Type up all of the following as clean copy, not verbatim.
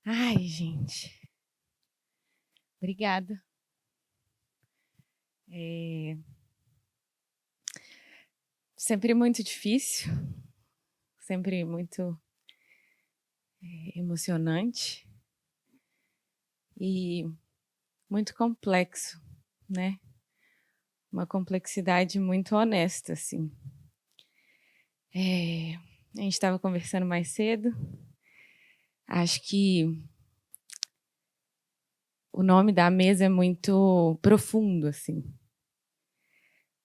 Ai, gente. Obrigada. Sempre muito difícil, sempre muito emocionante e muito complexo, né? Uma complexidade muito honesta, assim. A gente estava conversando mais cedo. Acho que o nome da mesa é muito profundo, assim.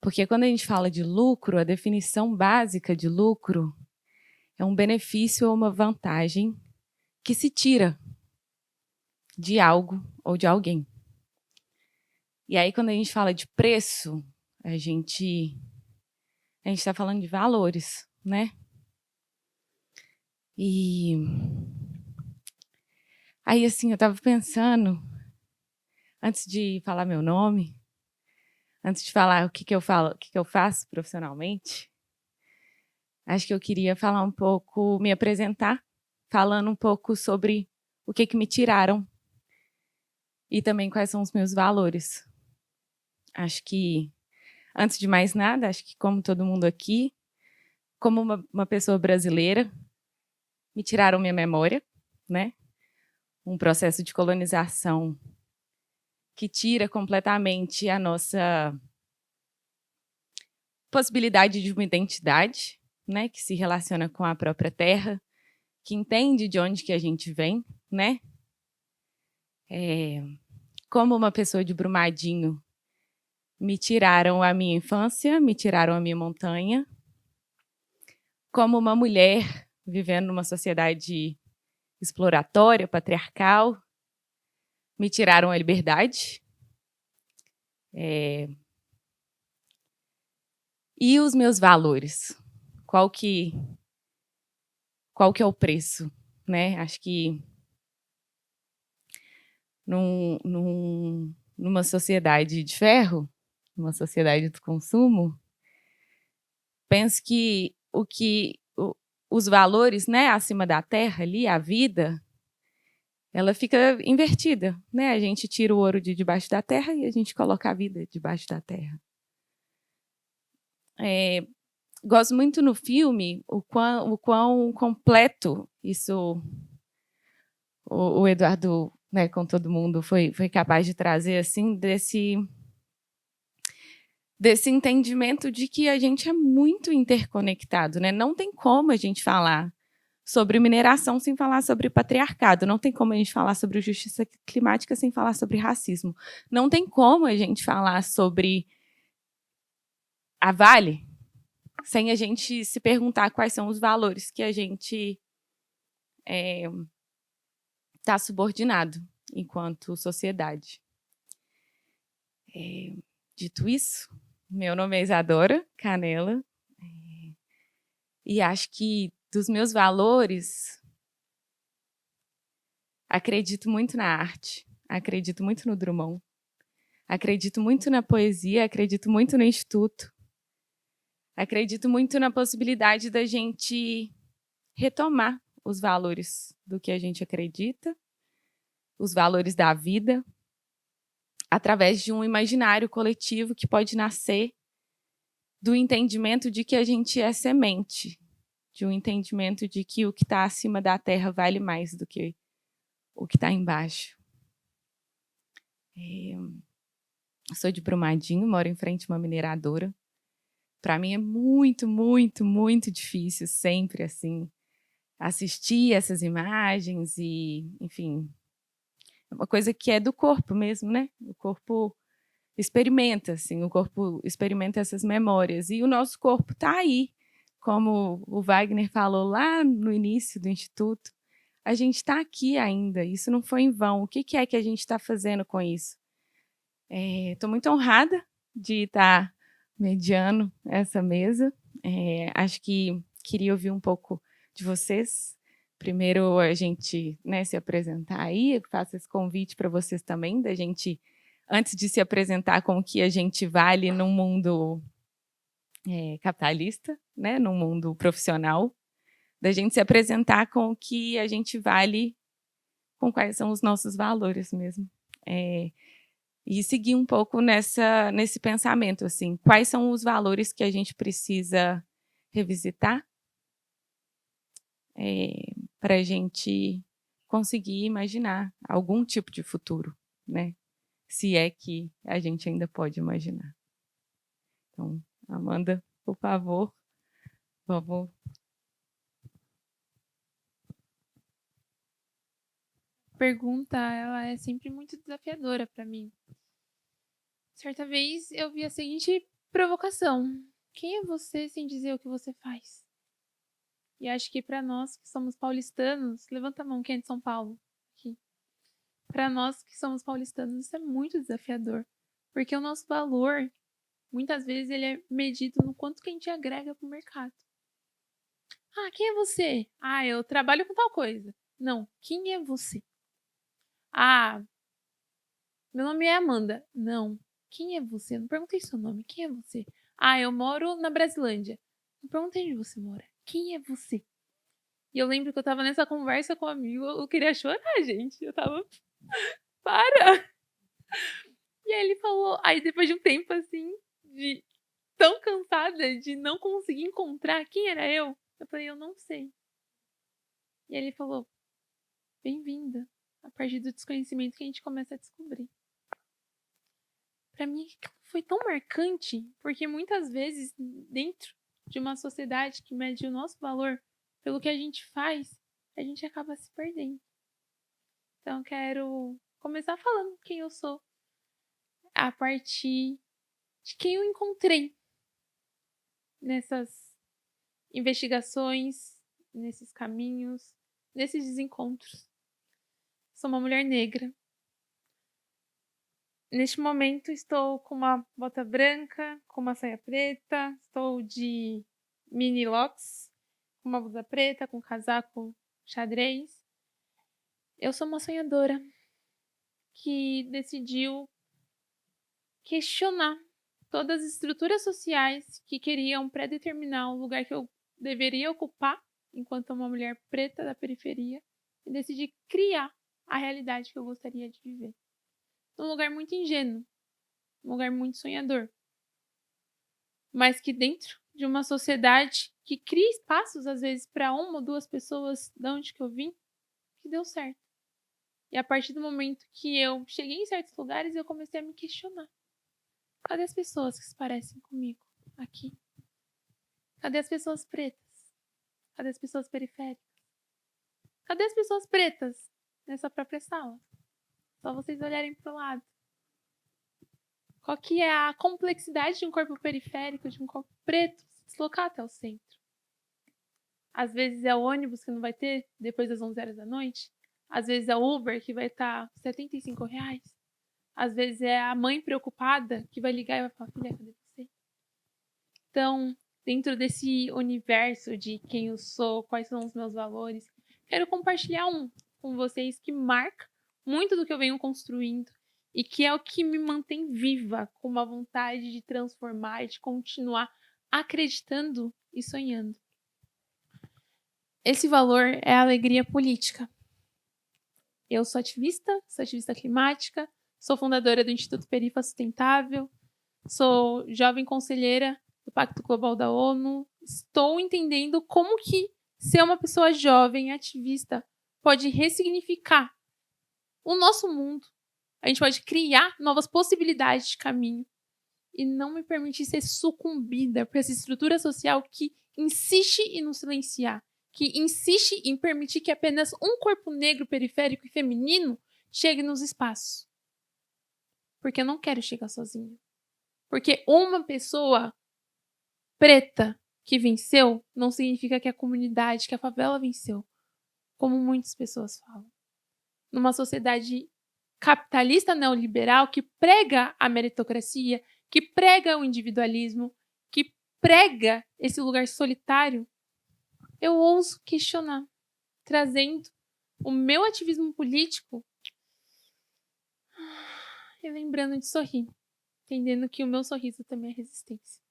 Porque quando a gente fala de lucro, a definição básica de lucro é um benefício ou uma vantagem que se tira de algo ou de alguém. E aí, quando a gente fala de preço, a gente está falando de valores, né? E aí, assim, eu estava pensando, antes de falar meu nome, antes de falar o que, que eu falo, o que, que eu faço profissionalmente, acho que eu queria falar um pouco, me apresentar, falando um pouco sobre o que, que me tiraram e também quais são os meus valores. Acho que, antes de mais nada, acho que como todo mundo aqui, como uma pessoa brasileira, me tiraram minha memória, né? Um processo de colonização que tira completamente a nossa possibilidade de uma identidade, né? Que se relaciona com a própria terra, que entende de onde que a gente vem, né? Como uma pessoa de Brumadinho, me tiraram a minha infância, me tiraram a minha montanha. Como uma mulher vivendo numa sociedade exploratória, patriarcal, me tiraram a liberdade. E os meus valores? Qual que é o preço? Né? Acho que numa sociedade de ferro, numa sociedade do consumo, penso que os valores, né, acima da terra ali, a vida, ela fica invertida, né? A gente tira o ouro de debaixo da terra e a gente coloca a vida debaixo da terra. Gosto muito no filme o quão completo isso o Eduardo, né, com todo mundo, foi capaz de trazer assim desse entendimento de que a gente é muito interconectado, né? Não tem como a gente falar sobre mineração sem falar sobre patriarcado, não tem como a gente falar sobre justiça climática sem falar sobre racismo, não tem como a gente falar sobre a Vale sem a gente se perguntar quais são os valores que a gente está subordinado enquanto sociedade. Dito isso, meu nome é Isadora Canela e acho que dos meus valores, acredito muito na arte, acredito muito no Drummond, acredito muito na poesia, acredito muito no Instituto, acredito muito na possibilidade da gente retomar os valores do que a gente acredita, os valores da vida, através de um imaginário coletivo que pode nascer do entendimento de que a gente é semente, de um entendimento de que o que está acima da terra vale mais do que o que está embaixo. Sou de Brumadinho, moro em frente a uma mineradora. Para mim é muito, muito, muito difícil sempre assim assistir essas imagens e, enfim, é uma coisa que é do corpo mesmo, né? O corpo experimenta, assim, o corpo experimenta essas memórias e o nosso corpo está aí, como o Wagner falou lá no início do Instituto. A gente está aqui ainda, isso não foi em vão. O que é que a gente está fazendo com isso? Estou muito honrada de estar mediando essa mesa. Acho que queria ouvir um pouco de vocês. Primeiro, a gente, né, se apresentar aí, eu faço esse convite para vocês também, da gente, antes de se apresentar com o que a gente vale num mundo capitalista, né, num mundo profissional, da gente se apresentar com o que a gente vale com quais são os nossos valores mesmo. E seguir um pouco nesse pensamento, assim, quais são os valores que a gente precisa revisitar para a gente conseguir imaginar algum tipo de futuro, né? Se é que a gente ainda pode imaginar. Então, Amanda, por favor, vamos. A pergunta, ela é sempre muito desafiadora para mim. Certa vez eu vi a seguinte provocação: quem é você sem dizer o que você faz? E acho que para nós que somos paulistanos, levanta a mão, quem é de São Paulo? Para nós que somos paulistanos, isso é muito desafiador, porque o nosso valor, muitas vezes, ele é medido no quanto que a gente agrega para o mercado. Ah, quem é você? Ah, eu trabalho com tal coisa. Não, quem é você? Ah, meu nome é Amanda. Não, quem é você? Não perguntei seu nome, quem é você? Ah, eu moro na Brasilândia. Não perguntei onde você mora. Quem é você? E eu lembro que eu tava nessa conversa com um amigo, eu queria chorar, gente. Eu tava, para! E aí ele falou, aí depois de um tempo assim, de tão cansada de não conseguir encontrar quem era eu falei, eu não sei. E ele falou, bem-vinda. A partir do desconhecimento que a gente começa a descobrir. Pra mim foi tão marcante, porque muitas vezes dentro de uma sociedade que mede o nosso valor pelo que a gente faz, a gente acaba se perdendo. Então, eu quero começar falando quem eu sou, a partir de quem eu encontrei nessas investigações, nesses caminhos, nesses desencontros. Sou uma mulher negra. Neste momento, estou com uma bota branca, com uma saia preta, estou de mini locks, com uma blusa preta, com casaco xadrez. Eu sou uma sonhadora que decidiu questionar todas as estruturas sociais que queriam predeterminar o lugar que eu deveria ocupar enquanto uma mulher preta da periferia e decidi criar a realidade que eu gostaria de viver. Num lugar muito ingênuo, um lugar muito sonhador, mas que dentro de uma sociedade que cria espaços às vezes para uma ou duas pessoas de onde que eu vim, que deu certo. E a partir do momento que eu cheguei em certos lugares, eu comecei a me questionar. Cadê as pessoas que se parecem comigo aqui? Cadê as pessoas pretas? Cadê as pessoas periféricas? Cadê as pessoas pretas nessa própria sala? Só vocês olharem pro lado. Qual que é a complexidade de um corpo periférico, de um corpo preto, se deslocar até o centro? Às vezes é o ônibus que não vai ter depois das 11 horas da noite. Às vezes é o Uber que vai estar R$ 75. Às vezes é a mãe preocupada que vai ligar e vai falar, filha, cadê você? Então, dentro desse universo de quem eu sou, quais são os meus valores, quero compartilhar um com vocês que marca muito do que eu venho construindo e que é o que me mantém viva, com uma vontade de transformar e de continuar acreditando e sonhando. Esse valor é a alegria política. Eu sou ativista climática, sou fundadora do Instituto Perifa Sustentável, sou jovem conselheira do Pacto Global da ONU. Estou entendendo como que ser uma pessoa jovem, ativista, pode ressignificar o nosso mundo. A gente pode criar novas possibilidades de caminho e não me permitir ser sucumbida por essa estrutura social que insiste em nos silenciar, que insiste em permitir que apenas um corpo negro, periférico e feminino chegue nos espaços. Porque eu não quero chegar sozinha. Porque uma pessoa preta que venceu não significa que a comunidade, que a favela venceu, como muitas pessoas falam. Numa sociedade capitalista neoliberal que prega a meritocracia, que prega o individualismo, que prega esse lugar solitário, eu ouso questionar, trazendo o meu ativismo político e lembrando de sorrir, entendendo que o meu sorriso também é resistência.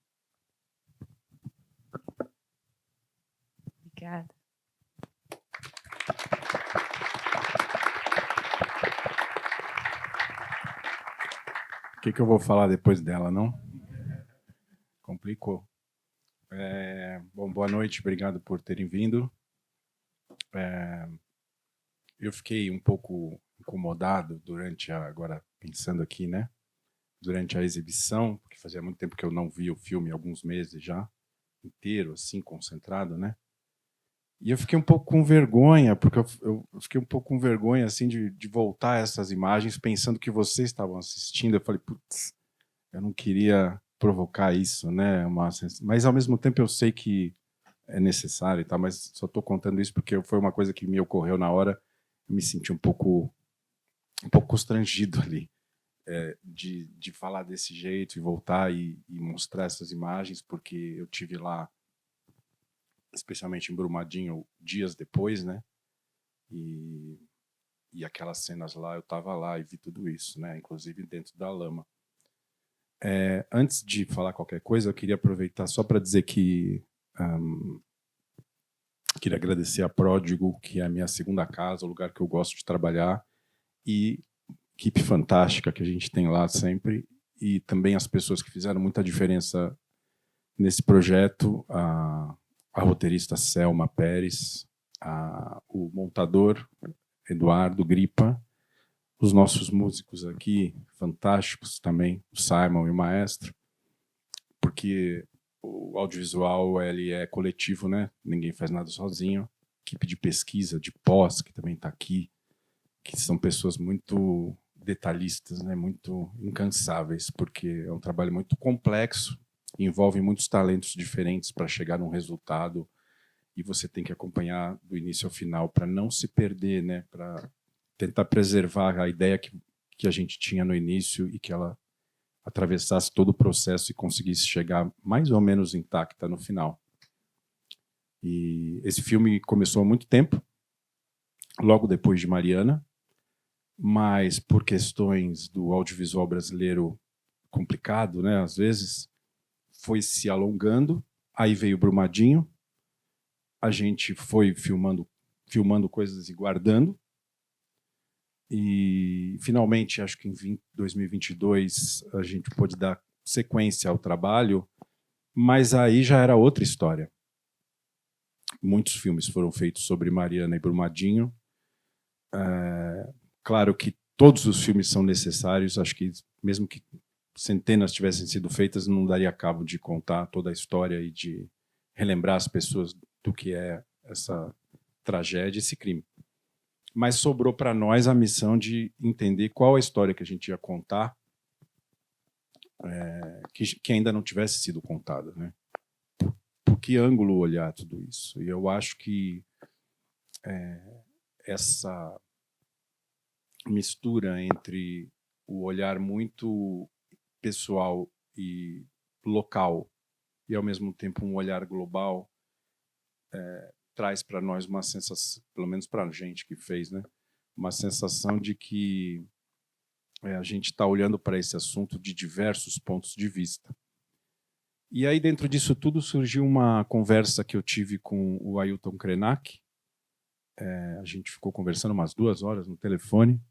Obrigada. que eu vou falar depois dela, não? Complicou. Bom, boa noite, obrigado por terem vindo. Eu fiquei um pouco incomodado agora pensando aqui, né? Durante a exibição, porque fazia muito tempo que eu não via o filme, alguns meses já, inteiro, assim, concentrado, né? E eu fiquei um pouco com vergonha, porque eu fiquei um pouco com vergonha, assim, de voltar a essas imagens, pensando que vocês estavam assistindo. Eu falei, putz, eu não queria provocar isso, né? Mas, ao mesmo tempo, eu sei que é necessário e tal, mas só estou contando isso porque foi uma coisa que me ocorreu na hora. Eu me senti um pouco constrangido ali, de falar desse jeito e voltar e mostrar essas imagens, porque eu tive lá, especialmente em Brumadinho, dias depois, né? E aquelas cenas lá, eu estava lá e vi tudo isso, né? Inclusive dentro da lama. Antes de falar qualquer coisa, eu queria aproveitar só para dizer que queria agradecer a Pródigo, que é a minha segunda casa, o lugar que eu gosto de trabalhar, e equipe fantástica que a gente tem lá sempre, e também as pessoas que fizeram muita diferença nesse projeto, a roteirista Selma Pérez, o montador Eduardo Gripa, os nossos músicos aqui, fantásticos também, o Simon e o maestro, porque o audiovisual ele é coletivo, né? Ninguém faz nada sozinho. Equipe de pesquisa, de pós, que também está aqui, que são pessoas muito detalhistas, né? Muito incansáveis, porque é um trabalho muito complexo, envolve muitos talentos diferentes para chegar num resultado, e você tem que acompanhar do início ao final para não se perder, né? Para tentar preservar a ideia que a gente tinha no início e que ela atravessasse todo o processo e conseguisse chegar mais ou menos intacta no final. E esse filme começou há muito tempo, logo depois de Mariana, mas por questões do audiovisual brasileiro complicado, né, às vezes, foi se alongando, aí veio Brumadinho, a gente foi filmando coisas e guardando, e finalmente, acho que em 2022, a gente pôde dar sequência ao trabalho, mas aí já era outra história. Muitos filmes foram feitos sobre Mariana e Brumadinho. Claro que todos os filmes são necessários, acho que mesmo que centenas tivessem sido feitas, não daria cabo de contar toda a história e de relembrar as pessoas do que é essa tragédia, esse crime. Mas sobrou para nós a missão de entender qual a história que a gente ia contar, que ainda não tivesse sido contada, né? Por que ângulo olhar tudo isso? E eu acho que essa mistura entre o olhar muito pessoal e local e, ao mesmo tempo, um olhar global traz para nós uma sensação, pelo menos para a gente que fez, né, uma sensação de que a gente está olhando para esse assunto de diversos pontos de vista. E aí, dentro disso tudo, surgiu uma conversa que eu tive com o Ailton Krenak. A gente ficou conversando umas 2 horas no telefone.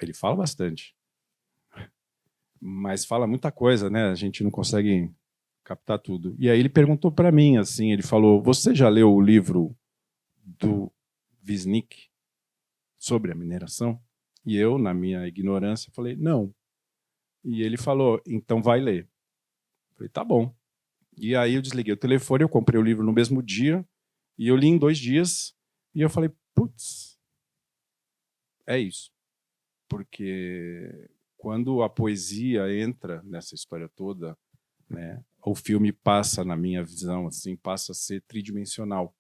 Ele fala bastante, mas fala muita coisa, né? A gente não consegue captar tudo. E aí ele perguntou para mim, assim, ele falou: "Você já leu o livro do Wisnik sobre a mineração?" E eu, na minha ignorância, falei: "Não." E ele falou: "Então vai ler." Eu falei: "Tá bom." E aí eu desliguei o telefone, eu comprei o livro no mesmo dia e eu li em 2 dias. E eu falei: "Putz, é isso." Porque quando a poesia entra nessa história toda, né, o filme passa, na minha visão, assim, passa a ser tridimensional,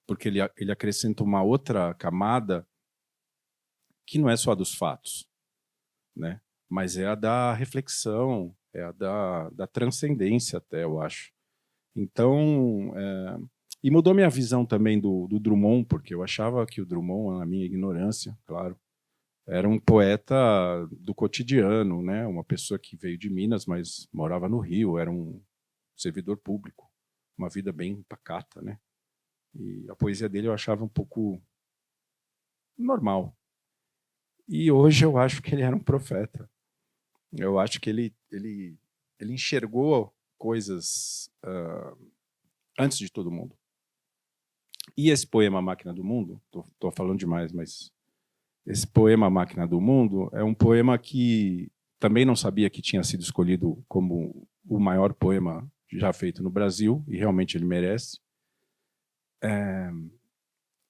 porque ele acrescenta uma outra camada que não é só a dos fatos, né, mas é a da reflexão, é a da transcendência até, eu acho. Então, e mudou minha visão também do Drummond, porque eu achava que o Drummond, na minha ignorância, claro, era um poeta do cotidiano, né? Uma pessoa que veio de Minas, mas morava no Rio, era um servidor público, uma vida bem pacata, né? E a poesia dele eu achava um pouco normal. E hoje eu acho que ele era um profeta. Eu acho que ele enxergou coisas antes de todo mundo. E esse poema A Máquina do Mundo, estou falando demais, mas esse poema A Máquina do Mundo é um poema que também não sabia que tinha sido escolhido como o maior poema já feito no Brasil, e realmente ele merece.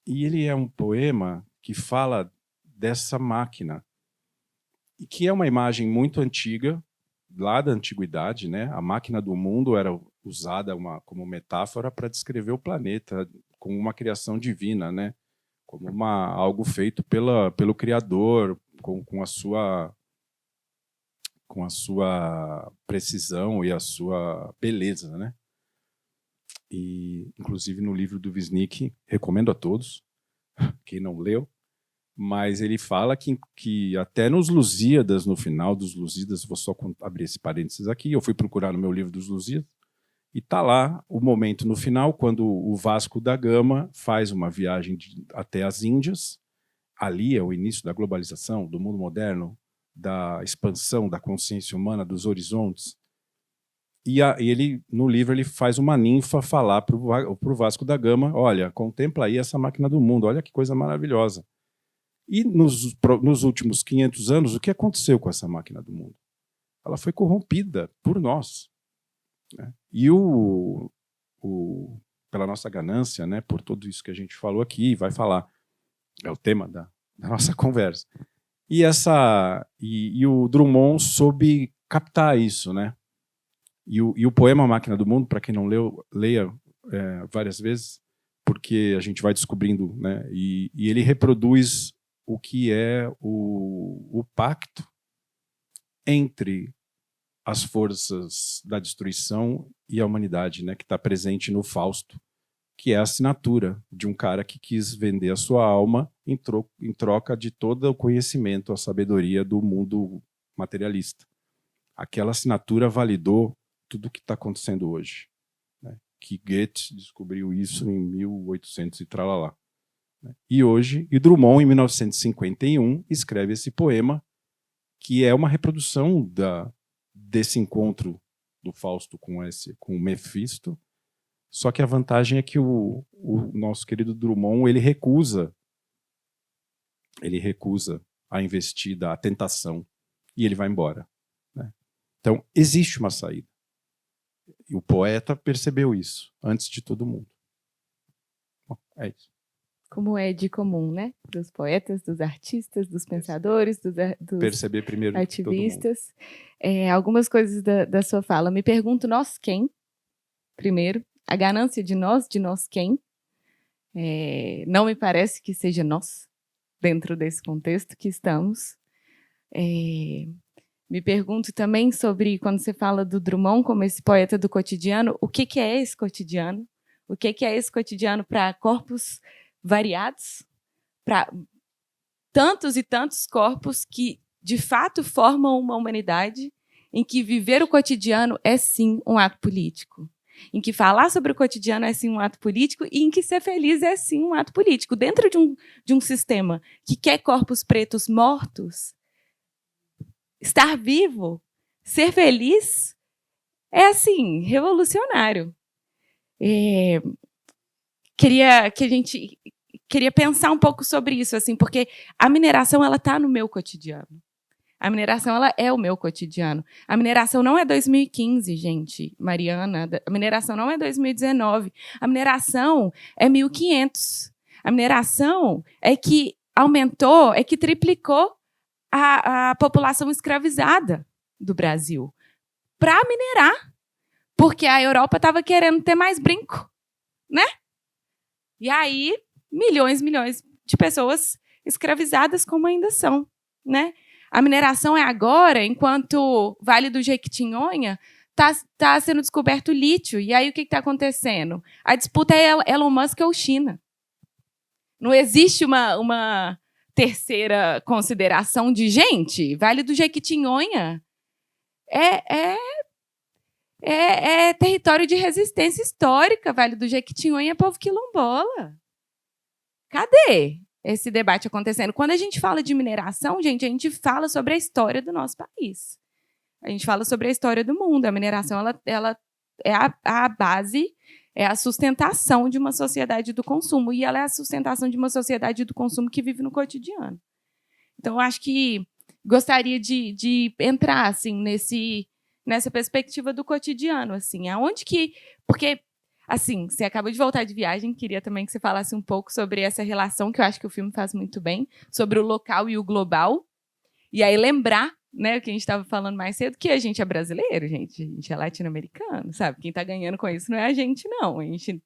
E ele é um poema que fala dessa máquina, que é uma imagem muito antiga, lá da antiguidade, né? A máquina do mundo era usada como metáfora para descrever o planeta como uma criação divina, né? Como algo feito pelo Criador, com a sua precisão e a sua beleza, né? E, inclusive, no livro do Wisnik, recomendo a todos, quem não leu, mas ele fala que até nos Lusíadas, no final dos Lusíadas, vou só abrir esse parênteses aqui, eu fui procurar no meu livro dos Lusíadas, e está lá o momento no final, quando o Vasco da Gama faz uma viagem até as Índias. Ali é o início da globalização, do mundo moderno, da expansão da consciência humana, dos horizontes. E ele, no livro, ele faz uma ninfa falar para o Vasco da Gama: olha, contempla aí essa máquina do mundo, olha que coisa maravilhosa. E nos últimos 500 anos, o que aconteceu com essa máquina do mundo? Ela foi corrompida por nós, né? E pela nossa ganância, né, por tudo isso que a gente falou aqui, vai falar, é o tema da nossa conversa. E o Drummond soube captar isso, né? E o poema Máquina do Mundo, para quem não leu, leia várias vezes, porque a gente vai descobrindo, né? E ele reproduz o que é o pacto entre as forças da destruição e a humanidade, né, que está presente no Fausto, que é a assinatura de um cara que quis vender a sua alma em troca de todo o conhecimento, a sabedoria do mundo materialista. Aquela assinatura validou tudo o que está acontecendo hoje, né? Que Goethe descobriu isso em 1800 e tralalá. E Drummond, em 1951, escreve esse poema, que é uma reprodução desse encontro do Fausto com o Mefisto. Só que a vantagem é que o nosso querido Drummond ele recusa a investida, a tentação, e ele vai embora, né? Então, existe uma saída. E o poeta percebeu isso antes de todo mundo. Bom, é isso. Como é de comum, né? Dos poetas, dos artistas, dos pensadores, dos perceber primeiro ativistas. Algumas coisas da sua fala. Me pergunto, nós quem? Primeiro, a ganância de nós quem? Não me parece que seja nós, dentro desse contexto que estamos. Me pergunto também sobre, quando você fala do Drummond como esse poeta do cotidiano, o que é esse cotidiano? O que é esse cotidiano para corpos variados, para tantos e tantos corpos que, de fato, formam uma humanidade em que viver o cotidiano é, sim, um ato político. Em que falar sobre o cotidiano é, sim, um ato político e em que ser feliz é, sim, um ato político. Dentro de um sistema que quer corpos pretos mortos, estar vivo, ser feliz, é, assim, revolucionário. Queria pensar um pouco sobre isso, assim, porque a mineração ela está no meu cotidiano. A mineração ela é o meu cotidiano. A mineração não é 2015, gente, Mariana. A mineração não é 2019. A mineração é 1500. A mineração é que aumentou, é que triplicou a população escravizada do Brasil para minerar, porque a Europa estava querendo ter mais brinco, né? E aí, milhões de pessoas escravizadas como ainda são, né? A mineração é agora, enquanto Vale do Jequitinhonha está sendo descoberto lítio. E aí o que está acontecendo? A disputa é Elon Musk ou China. Não existe uma terceira consideração de gente. Vale do Jequitinhonha é território de resistência histórica. Vale do Jequitinhonha é povo quilombola. Cadê esse debate acontecendo? Quando a gente fala de mineração, gente, a gente fala sobre a história do nosso país. A gente fala sobre a história do mundo. A mineração ela é a base, é a sustentação de uma sociedade do consumo. E ela é a sustentação de uma sociedade do consumo que vive no cotidiano. Então, eu acho que gostaria de entrar assim, nessa perspectiva do cotidiano. Assim, aonde que... Porque, assim, você acabou de voltar de viagem, queria também que você falasse um pouco sobre essa relação, que eu acho que o filme faz muito bem, sobre o local e o global. E aí lembrar, né, o que a gente estava falando mais cedo, que a gente é brasileiro, gente. A gente é latino-americano, sabe? Quem está ganhando com isso não é a gente, não. A gente,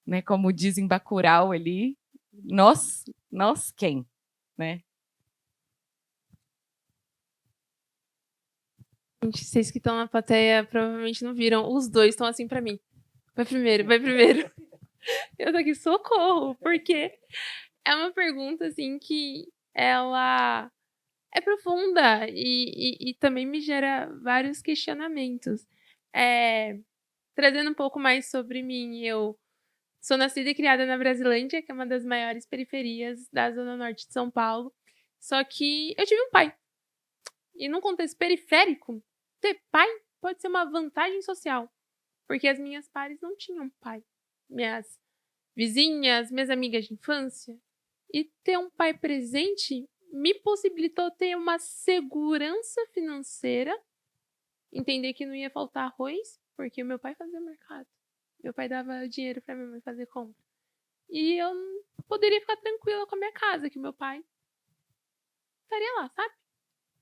né, como dizem Bacurau ali, nós quem, né? Gente, vocês que estão na plateia provavelmente não viram. Os dois estão assim pra mim. Vai primeiro, vai primeiro. Eu tô aqui, socorro, porque é uma pergunta, assim, que ela é profunda e também me gera vários questionamentos. Trazendo um pouco mais sobre mim, eu sou nascida e criada na Brasilândia, que é uma das maiores periferias da zona norte de São Paulo. Só que eu tive um pai. E num contexto periférico, ter pai pode ser uma vantagem social. Porque as minhas pares não tinham pai. Minhas vizinhas, minhas amigas de infância. E ter um pai presente me possibilitou ter uma segurança financeira. Entender que não ia faltar arroz, porque o meu pai fazia mercado. Meu pai dava dinheiro pra minha mãe fazer compra. E eu poderia ficar tranquila com a minha casa, que meu pai estaria lá, sabe?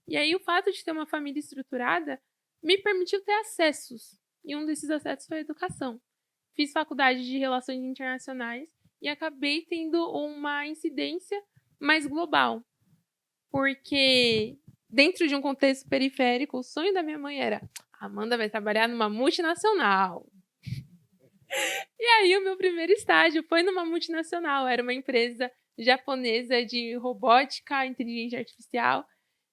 E aí o fato de ter uma família estruturada me permitiu ter acessos. E um desses acessos foi a educação. Fiz faculdade de Relações Internacionais e acabei tendo uma incidência mais global. Porque dentro de um contexto periférico, o sonho da minha mãe era: Amanda vai trabalhar numa multinacional. E aí o meu primeiro estágio foi numa multinacional. Era uma empresa japonesa de robótica, inteligência artificial.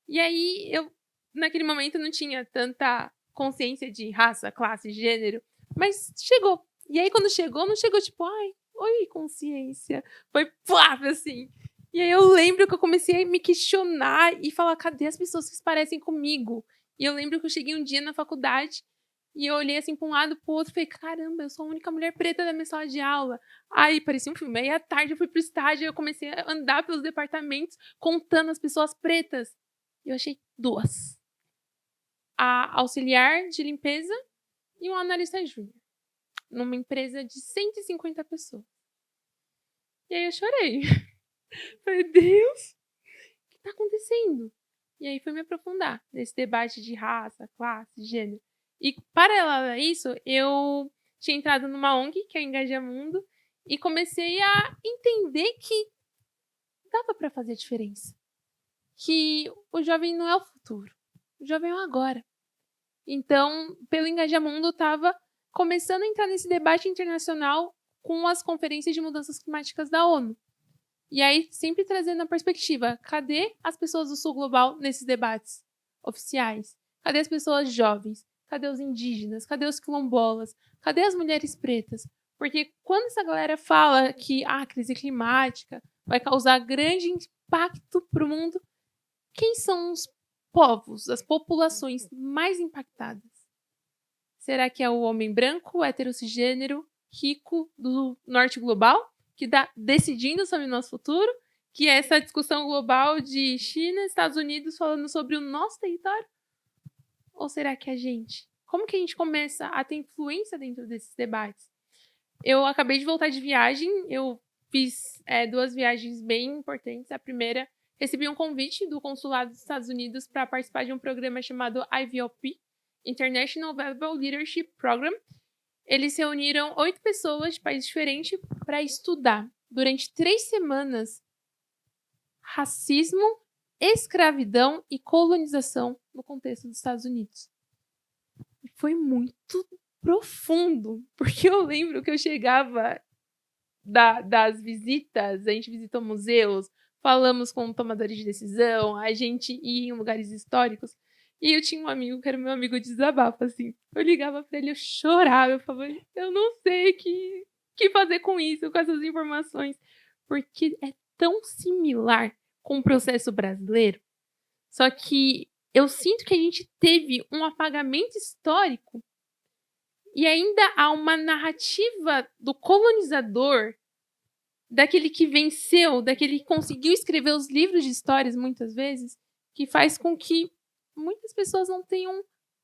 E aí eu, naquele momento, não tinha tanta consciência de raça, classe, gênero. Mas chegou. E aí quando chegou, não chegou tipo, ai, oi, consciência. Foi plaf, assim. E aí eu lembro que eu comecei a me questionar e falar, cadê as pessoas que se parecem comigo? E eu lembro que eu cheguei um dia na faculdade e eu olhei assim pra um lado, pro outro, e falei, caramba, eu sou a única mulher preta da minha sala de aula. Aí parecia um filme. Aí à tarde eu fui pro estágio e eu comecei a andar pelos departamentos contando as pessoas pretas. E eu achei 2. A auxiliar de limpeza e um analista júnior. Numa empresa de 150 pessoas. E aí eu chorei. Falei, Deus, o que tá acontecendo? E aí fui me aprofundar nesse debate de raça, classe, gênero. E, paralelo a isso, eu tinha entrado numa ONG, que é o Engajamundo, e comecei a entender que dava para fazer a diferença. Que o jovem não é o futuro. O jovem é o agora. Então, pelo Engajamundo, eu estava começando a entrar nesse debate internacional com as conferências de mudanças climáticas da ONU. E aí, sempre trazendo a perspectiva, cadê as pessoas do Sul Global nesses debates oficiais? Cadê as pessoas jovens? Cadê os indígenas? Cadê os quilombolas? Cadê as mulheres pretas? Porque quando essa galera fala que a crise climática vai causar grande impacto para o mundo, quem são os povos, as populações mais impactadas? Será que é o homem branco, hétero cisgênero, rico do norte global, que está decidindo sobre o nosso futuro? Que é essa discussão global de China, Estados Unidos falando sobre o nosso território? Ou será que é a gente? Como que a gente começa a ter influência dentro desses debates? Eu acabei de voltar de viagem, eu fiz 2 viagens bem importantes. A primeira, recebi um convite do Consulado dos Estados Unidos para participar de um programa chamado IVLP, International Valuable Leadership Program. Eles reuniram 8 pessoas de países diferentes para estudar, durante 3 semanas, racismo, escravidão e colonização no contexto dos Estados Unidos. E foi muito profundo, porque eu lembro que eu chegava das visitas, a gente visitou museus, falamos com tomadores de decisão, a gente ia em lugares históricos, e eu tinha um amigo que era meu amigo de desabafo, assim. Eu ligava pra ele, eu chorava, eu falava, eu não sei que fazer com isso, com essas informações, porque é tão similar com o processo brasileiro, só que eu sinto que a gente teve um apagamento histórico e ainda há uma narrativa do colonizador, daquele que venceu, daquele que conseguiu escrever os livros de histórias, muitas vezes, que faz com que muitas pessoas não tenham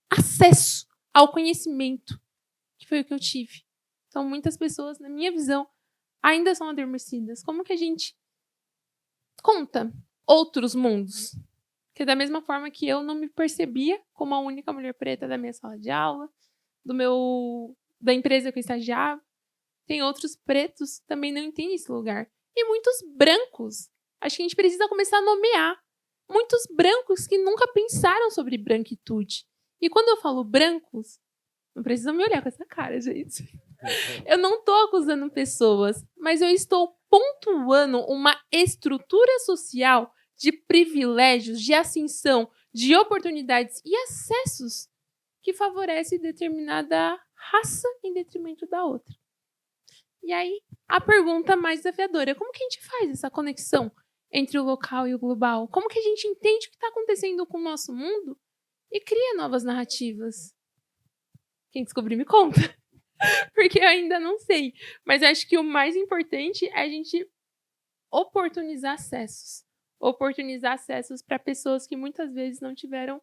acesso ao conhecimento, que foi o que eu tive. Então, muitas pessoas, na minha visão, ainda são adormecidas. Como que a gente conta outros mundos? Porque da mesma forma que eu não me percebia como a única mulher preta da minha sala de aula, da empresa que eu estagiava, tem outros pretos que também não entendem esse lugar. E muitos brancos. Acho que a gente precisa começar a nomear. Muitos brancos que nunca pensaram sobre branquitude. E quando eu falo brancos, não precisam me olhar com essa cara, gente. Eu não estou acusando pessoas, mas eu estou pontuando uma estrutura social de privilégios, de ascensão, de oportunidades e acessos que favorece determinada raça em detrimento da outra. E aí, a pergunta mais desafiadora é como que a gente faz essa conexão entre o local e o global? Como que a gente entende o que está acontecendo com o nosso mundo e cria novas narrativas? Quem descobrir me conta. Porque eu ainda não sei. Mas acho que o mais importante é a gente oportunizar acessos. Oportunizar acessos para pessoas que muitas vezes não tiveram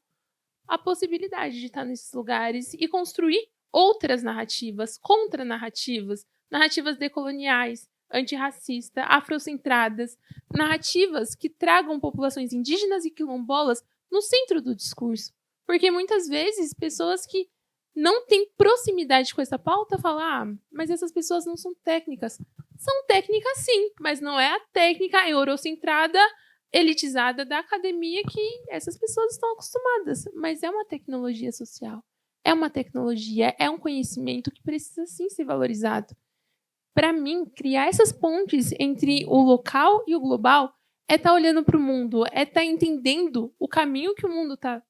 a possibilidade de estar nesses lugares e construir outras narrativas, contranarrativas, narrativas decoloniais, antirracistas, afrocentradas, narrativas que tragam populações indígenas e quilombolas no centro do discurso. Porque muitas vezes pessoas que não têm proximidade com essa pauta falam, mas essas pessoas não são técnicas. São técnicas sim, mas não é a técnica eurocentrada, elitizada da academia que essas pessoas estão acostumadas. Mas é uma tecnologia social. É uma tecnologia, é um conhecimento que precisa sim ser valorizado. Para mim, criar essas pontes entre o local e o global é estar olhando para o mundo, é estar entendendo o caminho que o mundo está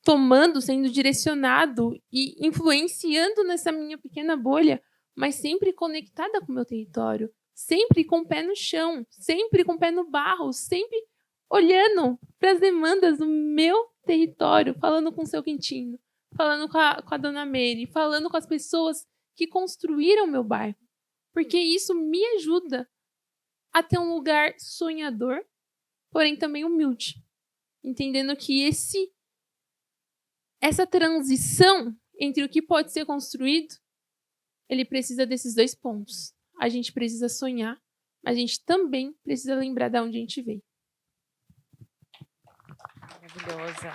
tomando, sendo direcionado e influenciando nessa minha pequena bolha, mas sempre conectada com o meu território, sempre com o pé no chão, sempre com o pé no barro, sempre olhando para as demandas do meu território, falando com o seu Quintino, falando com a dona Mary, falando com as pessoas que construíram meu bairro. Porque isso me ajuda a ter um lugar sonhador, porém também humilde. Entendendo que essa transição entre o que pode ser construído, ele precisa desses dois pontos. A gente precisa sonhar, mas a gente também precisa lembrar de onde a gente veio. Maravilhosa.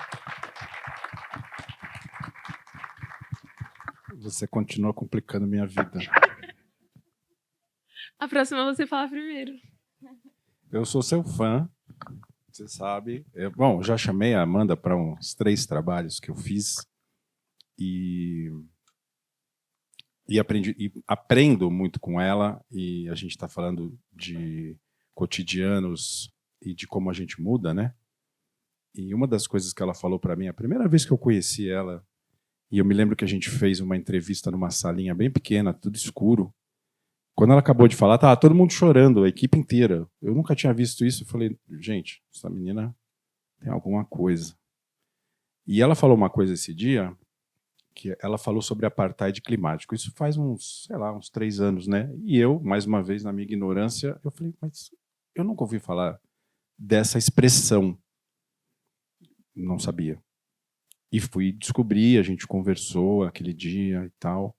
Você continua complicando minha vida. A próxima você fala primeiro. Eu sou seu fã, você sabe. Bom, já chamei a Amanda para uns 3 trabalhos que eu fiz e aprendo muito com ela. E a gente está falando de cotidianos e de como a gente muda, né? E uma das coisas que ela falou para mim, a primeira vez que eu conheci ela, e eu me lembro que a gente fez uma entrevista numa salinha bem pequena, tudo escuro. Quando ela acabou de falar, tava todo mundo chorando, a equipe inteira. Eu nunca tinha visto isso. Eu falei, gente, essa menina tem alguma coisa. E ela falou uma coisa esse dia, que ela falou sobre apartheid climático. Isso faz uns 3 anos, né? E eu, mais uma vez, na minha ignorância, eu falei, mas eu nunca ouvi falar dessa expressão. Não sabia. E fui descobrir, a gente conversou aquele dia e tal.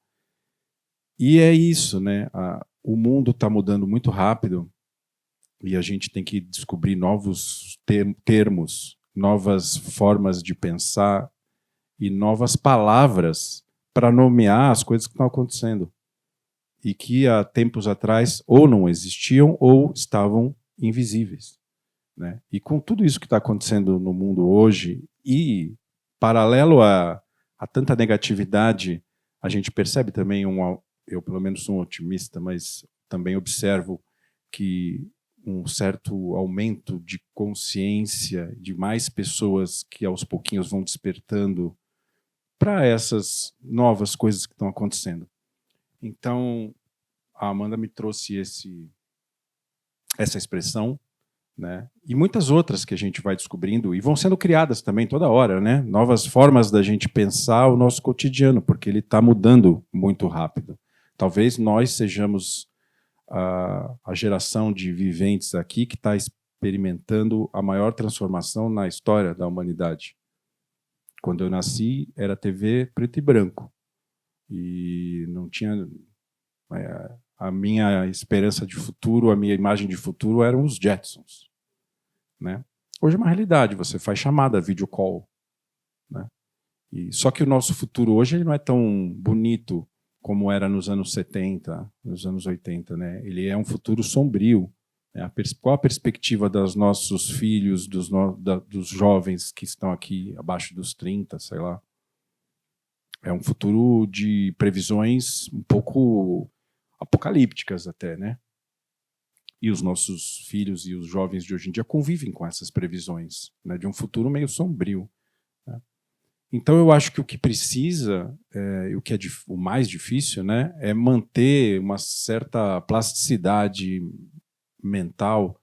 E é isso, né? O mundo está mudando muito rápido e a gente tem que descobrir novos termos, novas formas de pensar e novas palavras para nomear as coisas que estão acontecendo e que há tempos atrás ou não existiam ou estavam invisíveis, né? E com tudo isso que está acontecendo no mundo hoje e paralelo a tanta negatividade, a gente percebe também eu pelo menos sou um otimista, mas também observo que um certo aumento de consciência de mais pessoas que aos pouquinhos vão despertando para essas novas coisas que estão acontecendo. Então, a Amanda me trouxe essa expressão né? E muitas outras que a gente vai descobrindo e vão sendo criadas também toda hora, né? Novas formas da gente pensar o nosso cotidiano, porque ele está mudando muito rápido. Talvez nós sejamos a geração de viventes aqui que está experimentando a maior transformação na história da humanidade. Quando eu nasci, era TV preto e branco. E não tinha... A minha esperança de futuro, a minha imagem de futuro eram os Jetsons, né? Hoje é uma realidade, você faz chamada, video call, né? Só que o nosso futuro hoje ele não é tão bonito como era nos anos 70, nos anos 80, né? Ele é um futuro sombrio. Né? Qual a perspectiva dos nossos filhos, dos jovens que estão aqui abaixo dos 30, sei lá? É um futuro de previsões um pouco apocalípticas até, né? E os nossos filhos e os jovens de hoje em dia convivem com essas previsões, né, de um futuro meio sombrio. Né? Então, eu acho que o que precisa, o que é o mais difícil, né, é manter uma certa plasticidade mental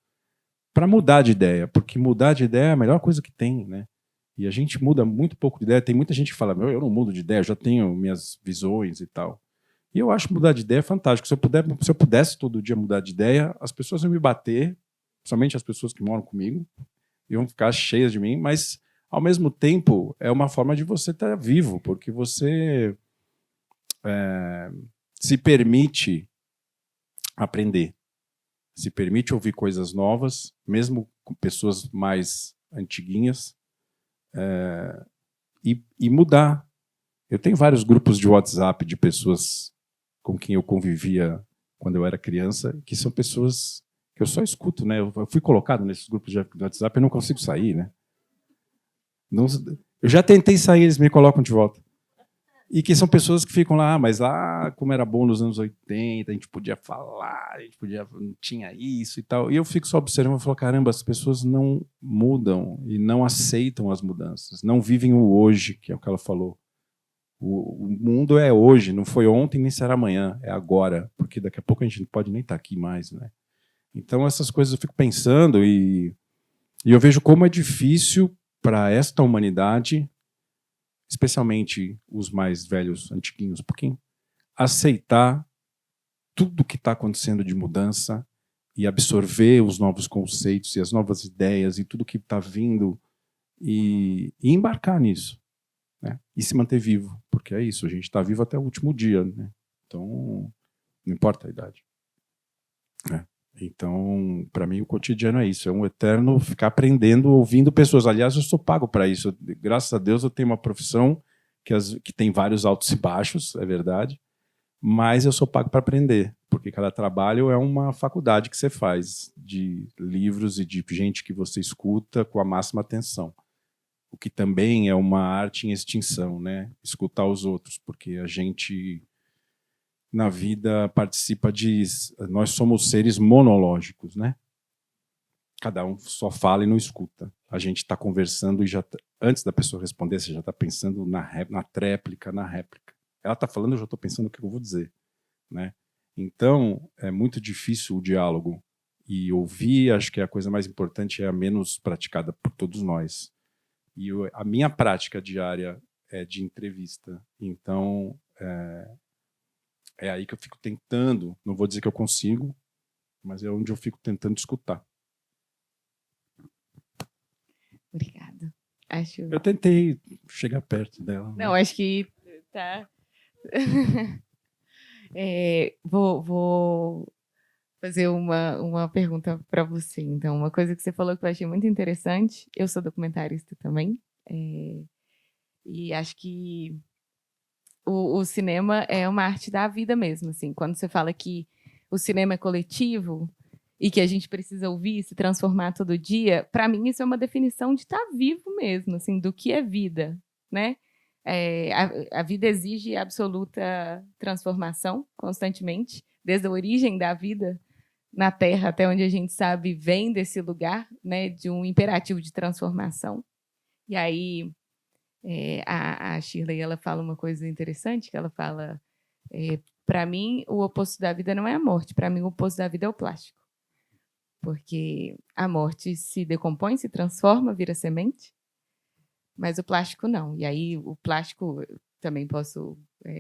para mudar de ideia, porque mudar de ideia é a melhor coisa que tem, né? E a gente muda muito pouco de ideia. Tem muita gente que fala, eu não mudo de ideia, eu já tenho minhas visões e tal. E eu acho mudar de ideia fantástico. Se eu pudesse todo dia mudar de ideia, as pessoas iam me bater, somente as pessoas que moram comigo, iam ficar cheias de mim, mas, ao mesmo tempo, é uma forma de você estar vivo, porque você se permite aprender, se permite ouvir coisas novas, mesmo com pessoas mais antiguinhas, e mudar. Eu tenho vários grupos de WhatsApp de pessoas com quem eu convivia quando eu era criança, que são pessoas que eu só escuto, né? Eu fui colocado nesses grupos de WhatsApp e não consigo sair, né? Não, eu já tentei sair, eles me colocam de volta. E que são pessoas que ficam lá, mas lá, como era bom nos anos 80, a gente podia falar, não tinha isso e tal. E eu fico só observando e falo, caramba, as pessoas não mudam e não aceitam as mudanças, não vivem o hoje, que é o que ela falou. O mundo é hoje, não foi ontem nem será amanhã, é agora, porque daqui a pouco a gente não pode nem estar aqui mais, né? Então essas coisas eu fico pensando e eu vejo como é difícil para esta humanidade, especialmente os mais velhos, antiguinhos, um pouquinho, aceitar tudo que está acontecendo de mudança e absorver os novos conceitos e as novas ideias e tudo que está vindo e embarcar nisso. Né? E se manter vivo, porque é isso, a gente está vivo até o último dia, né? Então, não importa a idade. Né? Então, para mim, o cotidiano é isso, é um eterno ficar aprendendo, ouvindo pessoas. Aliás, eu sou pago para isso. Graças a Deus, eu tenho uma profissão que tem vários altos e baixos, é verdade, mas eu sou pago para aprender, porque cada trabalho é uma faculdade que você faz, de livros e de gente que você escuta com a máxima atenção. O que também é uma arte em extinção, né? Escutar os outros, porque a gente, na vida, participa de... Nós somos seres monológicos, né? Cada um só fala e não escuta. A gente está conversando e já antes da pessoa responder, você já está pensando na tréplica, na réplica. Ela está falando, eu já estou pensando o que eu vou dizer, né? Então, é muito difícil o diálogo. E ouvir, acho que a coisa mais importante é a menos praticada por todos nós. E a minha prática diária é de entrevista. Então, é aí que eu fico tentando, não vou dizer que eu consigo, mas é onde eu fico tentando escutar. Obrigada. Eu tentei chegar perto dela. Não, acho que tá. Vou fazer uma pergunta para você. Então, uma coisa que você falou que eu achei muito interessante, eu sou documentarista também, e acho que o cinema é uma arte da vida mesmo. Assim, quando você fala que o cinema é coletivo e que a gente precisa ouvir, se transformar todo dia, para mim isso é uma definição de estar vivo mesmo, assim, do que é vida, né? A vida exige absoluta transformação constantemente, desde a origem da vida na Terra até onde a gente sabe vem desse lugar, né, de um imperativo de transformação. E aí a Shirley ela fala uma coisa interessante, que ela fala, para mim o oposto da vida não é a morte, para mim o oposto da vida é o plástico. porque a morte se decompõe, se transforma, vira semente, mas o plástico não. E aí o plástico eu também posso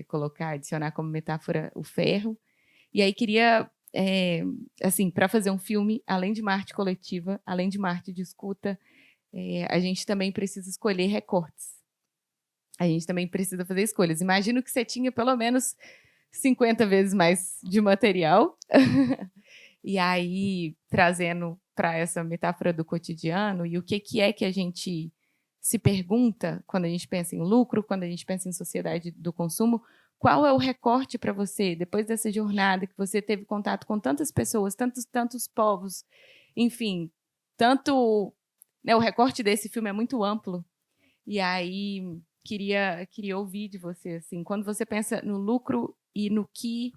colocar, adicionar como metáfora o ferro. E aí queria, assim, para fazer um filme, além de uma arte coletiva, além de uma arte de escuta, a gente também precisa escolher recortes. A gente também precisa fazer escolhas. Imagino que você tinha pelo menos 50 vezes mais de material. E aí, trazendo para essa metáfora do cotidiano, e o que é que a gente se pergunta quando a gente pensa em lucro, quando a gente pensa em sociedade do consumo, qual é o recorte para você, depois dessa jornada que você teve contato com tantas pessoas, tantos povos, enfim, tanto... Né, o recorte desse filme é muito amplo. E aí, queria ouvir de você, assim, quando você pensa no lucro e no que...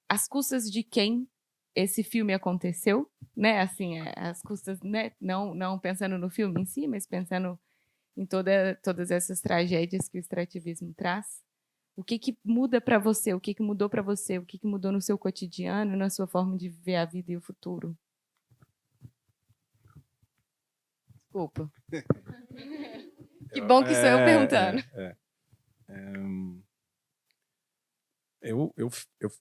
Às custas de quem esse filme aconteceu, né? Assim, às custas, né? Não pensando no filme em si, mas pensando em todas essas tragédias que o extrativismo traz. O que muda para você? O que mudou para você? O que mudou no seu cotidiano, na sua forma de ver a vida e o futuro? Desculpa. Que bom que sou eu perguntando. Eu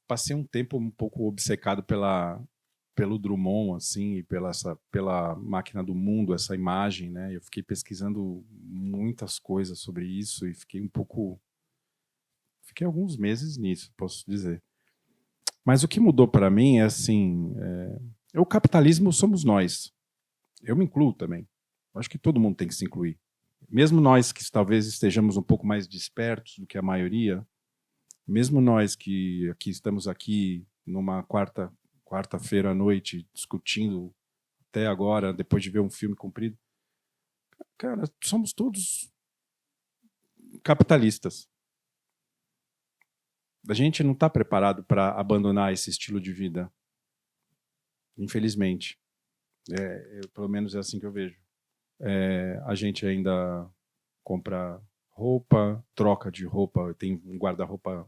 passei um tempo um pouco obcecado pelo Drummond, assim, e pela Máquina do Mundo, essa imagem, né? Eu fiquei pesquisando muitas coisas sobre isso e fiquei alguns meses nisso, posso dizer. Mas o que mudou para mim é assim, o capitalismo somos nós. Eu me incluo também. Acho que todo mundo tem que se incluir. Mesmo nós que talvez estejamos um pouco mais despertos do que a maioria, mesmo nós que estamos aqui numa quarta-feira à noite discutindo até agora, depois de ver um filme comprido, cara, somos todos capitalistas. A gente não está preparado para abandonar esse estilo de vida, infelizmente. Pelo menos é assim que eu vejo. A gente ainda compra roupa, troca de roupa, tem um guarda-roupa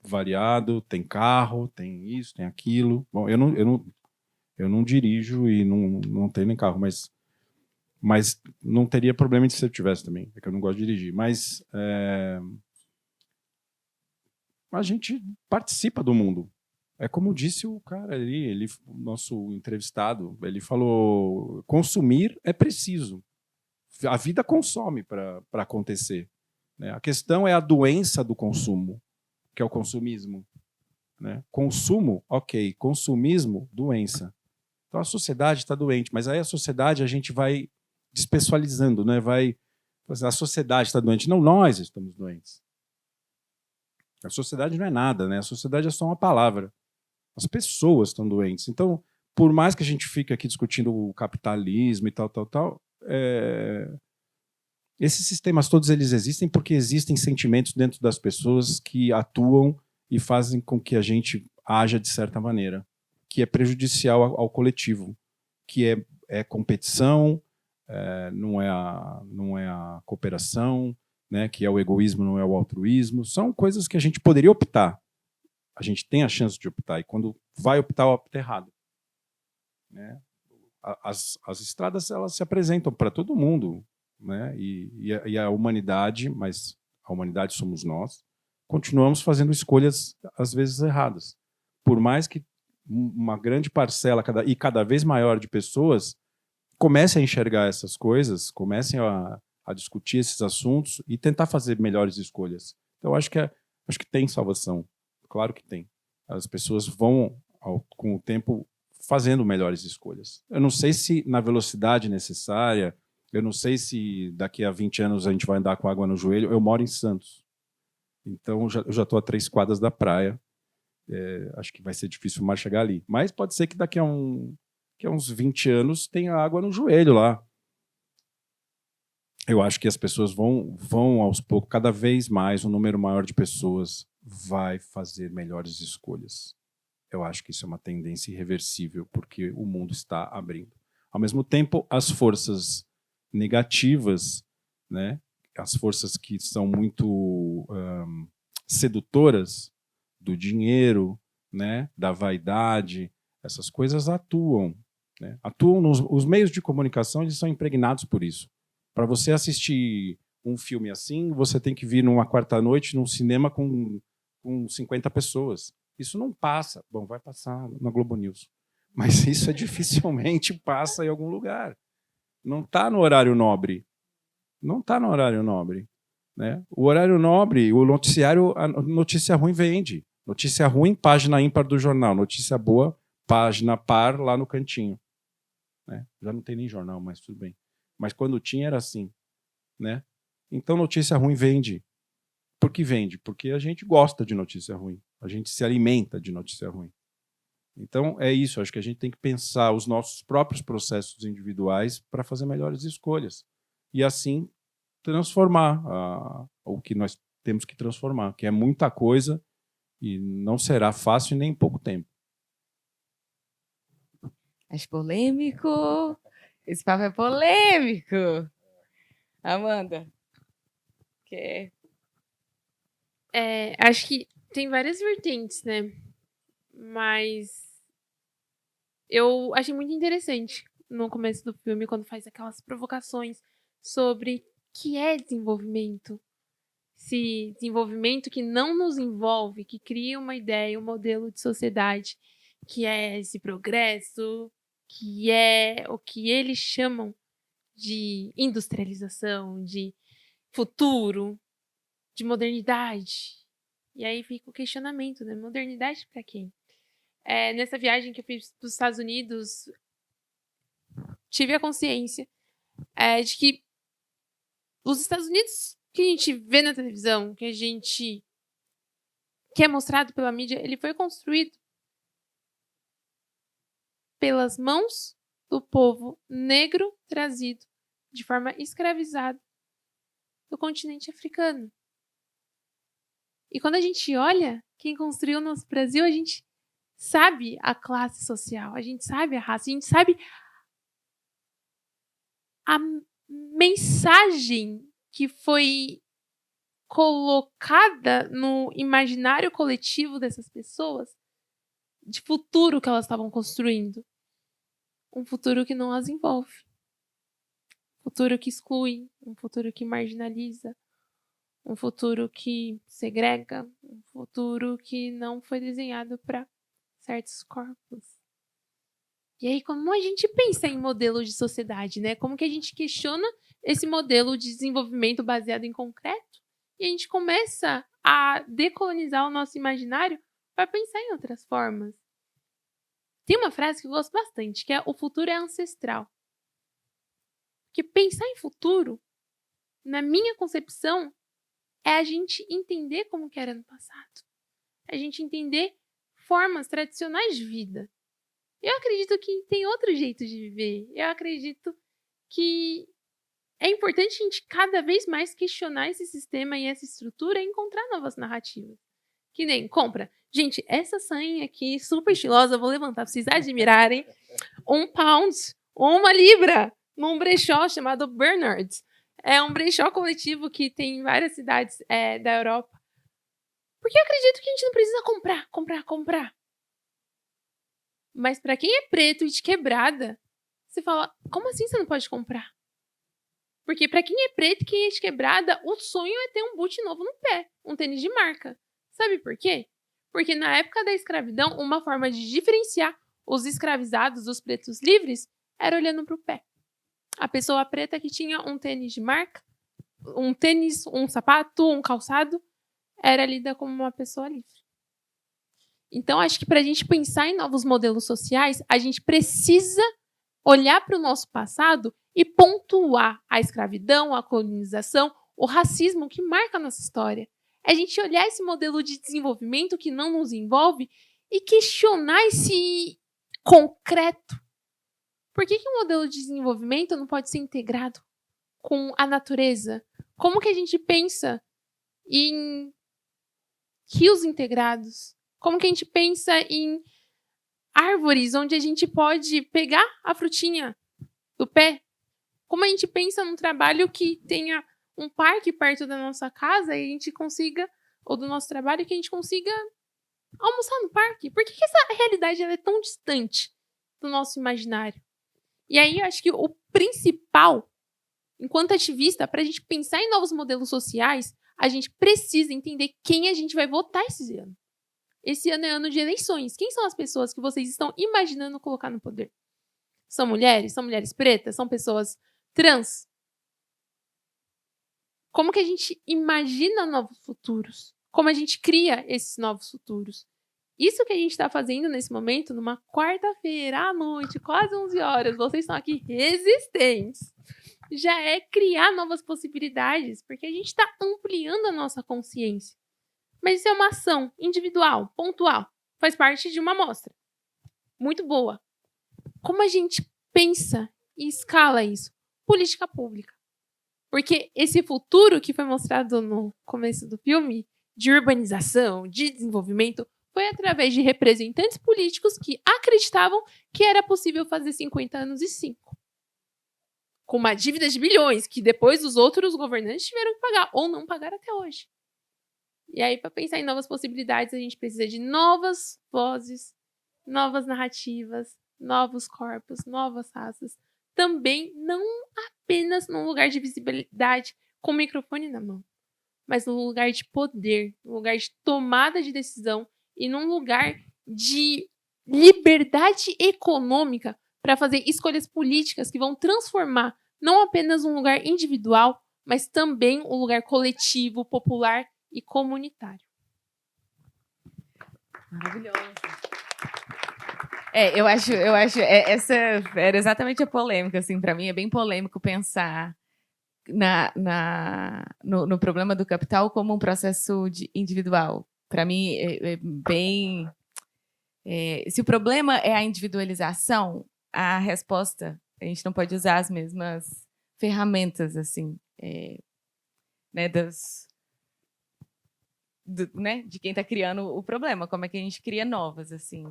variado, tem carro, tem isso, tem aquilo. Bom, eu não dirijo e não tenho nem carro, mas não teria problema se eu tivesse também, porque eu não gosto de dirigir. Mas a gente participa do mundo. É como disse o cara ali, o nosso entrevistado, ele falou: consumir é preciso. A vida consome para acontecer. Né? A questão é a doença do consumo, que é o consumismo. Né? Consumo, ok. Consumismo, doença. Então a sociedade está doente, mas aí a sociedade a gente vai despessoalizando, né? A sociedade está doente. Não, nós estamos doentes. A sociedade não é nada, né? A sociedade é só uma palavra. As pessoas estão doentes. Então, por mais que a gente fique aqui discutindo o capitalismo e tal, esses sistemas todos eles existem porque existem sentimentos dentro das pessoas que atuam e fazem com que a gente haja de certa maneira, que é prejudicial ao coletivo, que é competição, não é a cooperação, né, que é o egoísmo, não é o altruísmo. São coisas que a gente poderia optar. A gente tem a chance de optar, e quando vai optar, opta errado. Né? As estradas elas se apresentam para todo mundo, né? E a humanidade, mas a humanidade somos nós, continuamos fazendo escolhas às vezes erradas. Por mais que uma grande parcela e cada vez maior de pessoas comecem a enxergar essas coisas, comecem a discutir esses assuntos e tentar fazer melhores escolhas. Então, acho que tem salvação. Claro que tem. As pessoas vão, com o tempo, fazendo melhores escolhas. Eu não sei se na velocidade necessária, eu não sei se daqui a 20 anos a gente vai andar com água no joelho. Eu moro em Santos. Então, eu já estou a 3 quadras da praia. Acho que vai ser difícil mais chegar ali. Mas pode ser que daqui a uns 20 anos tenha água no joelho lá. Eu acho que as pessoas vão aos poucos, cada vez mais, um número maior de pessoas vai fazer melhores escolhas. Eu acho que isso é uma tendência irreversível, porque o mundo está abrindo. Ao mesmo tempo, as forças negativas, né, as forças que são muito sedutoras do dinheiro, né, da vaidade, Essas coisas atuam, né? Os meios de comunicação, eles são impregnados por isso. Para você assistir um filme assim, você tem que vir numa quarta-noite num cinema com 50 pessoas. Isso não passa. Bom, vai passar na Globo News. Mas isso dificilmente passa em algum lugar. Não está no horário nobre. Não está no horário nobre. Né? O horário nobre, o noticiário, a notícia ruim vende. Notícia ruim, página ímpar do jornal. Notícia boa, página par lá no cantinho. Né? Já não tem nem jornal, mas tudo bem. Mas quando tinha era assim. Né? Então notícia ruim vende. Por que vende? Porque a gente gosta de notícia ruim. A gente se alimenta de notícia ruim. Então é isso. Acho que a gente tem que pensar os nossos próprios processos individuais para fazer melhores escolhas. E assim transformar o que nós temos que transformar, que é muita coisa e não será fácil nem em pouco tempo. Acho polêmico. Esse papo é polêmico. Amanda, quer? Acho que tem várias vertentes, né? Mas eu achei muito interessante no começo do filme, quando faz aquelas provocações sobre o que é desenvolvimento. Esse desenvolvimento que não nos envolve, que cria uma ideia, um modelo de sociedade, que é esse progresso, que é o que eles chamam de industrialização, de futuro, de modernidade. E aí fica o questionamento, né? Modernidade para quem? Nessa viagem que eu fiz para os Estados Unidos, tive a consciência de que os Estados Unidos que a gente vê na televisão, que é mostrado pela mídia, ele foi construído pelas mãos do povo negro trazido de forma escravizada do continente africano. E quando a gente olha quem construiu o nosso Brasil, a gente sabe a classe social, a gente sabe a raça, a gente sabe a mensagem que foi colocada no imaginário coletivo dessas pessoas de futuro que elas estavam construindo. Um futuro que não as envolve. Um futuro que exclui, um futuro que marginaliza, um futuro que segrega, um futuro que não foi desenhado para certos corpos. E aí, como a gente pensa em modelos de sociedade, né? Como que a gente questiona esse modelo de desenvolvimento baseado em concreto e a gente começa a decolonizar o nosso imaginário para pensar em outras formas. Tem uma frase que eu gosto bastante, que é: o futuro é ancestral. Porque pensar em futuro, na minha concepção, é a gente entender como que era no passado. É a gente entender formas tradicionais de vida. Eu acredito que tem outro jeito de viver. Eu acredito que é importante a gente cada vez mais questionar esse sistema e essa estrutura e encontrar novas narrativas. Que nem, compra. Gente, essa sainha aqui, super estilosa, eu vou levantar pra vocês admirarem. £1, 1 libra, num brechó chamado Bernard's. É um brechó coletivo que tem em várias cidades da Europa. Porque eu acredito que a gente não precisa comprar. Mas para quem é preto e de quebrada, você fala, como assim você não pode comprar? Porque para quem é preto e quem é de quebrada, o sonho é ter um boot novo no pé, um tênis de marca. Sabe por quê? Porque na época da escravidão, uma forma de diferenciar os escravizados dos pretos livres era olhando para o pé. A pessoa preta que tinha um tênis de marca, um tênis, um sapato, um calçado, era lida como uma pessoa livre. Então, acho que para a gente pensar em novos modelos sociais, a gente precisa olhar para o nosso passado e pontuar a escravidão, a colonização, o racismo que marca a nossa história. É a gente olhar esse modelo de desenvolvimento que não nos envolve e questionar esse concreto. Por que o modelo de desenvolvimento não pode ser integrado com a natureza? Como que a gente pensa em rios integrados? Como que a gente pensa em árvores onde a gente pode pegar a frutinha do pé? Como a gente pensa num trabalho que tenha um parque perto da nossa casa e a gente consiga, ou do nosso trabalho, que a gente consiga Almoçar no parque? Por que essa realidade ela é tão distante do nosso imaginário? E aí eu acho que o principal, enquanto ativista, para a gente pensar em novos modelos sociais, a gente precisa entender quem a gente vai votar esse ano. Esse ano é ano de eleições. Quem são as pessoas que vocês estão imaginando colocar no poder? São mulheres? São mulheres pretas? São pessoas trans? Como que a gente imagina novos futuros? Como a gente cria esses novos futuros? Isso que a gente está fazendo nesse momento, numa quarta-feira à noite, quase 11 horas, vocês estão aqui resistentes, já é criar novas possibilidades, porque a gente está ampliando a nossa consciência. Mas isso é uma ação individual, pontual, faz parte de uma amostra. Muito boa. Como a gente pensa e escala isso? Política pública. Porque esse futuro que foi mostrado no começo do filme, de urbanização, de desenvolvimento, foi através de representantes políticos que acreditavam que era possível fazer 50 anos e 5. Com uma dívida de bilhões, que depois os outros governantes tiveram que pagar, ou não pagaram até hoje. E aí, para pensar em novas possibilidades, a gente precisa de novas vozes, novas narrativas, novos corpos, novas raças. Também não apenas num lugar de visibilidade com o microfone na mão, mas num lugar de poder, num lugar de tomada de decisão e num lugar de liberdade econômica para fazer escolhas políticas que vão transformar não apenas um lugar individual, mas também um lugar coletivo, popular e comunitário. Maravilhoso. Eu acho, essa era exatamente a polêmica, assim, para mim é bem polêmico pensar no problema do capital como um processo individual. Para mim é bem... se o problema é a individualização, a resposta, a gente não pode usar as mesmas ferramentas, assim, né, de quem está criando o problema. Como é que a gente cria novas, assim?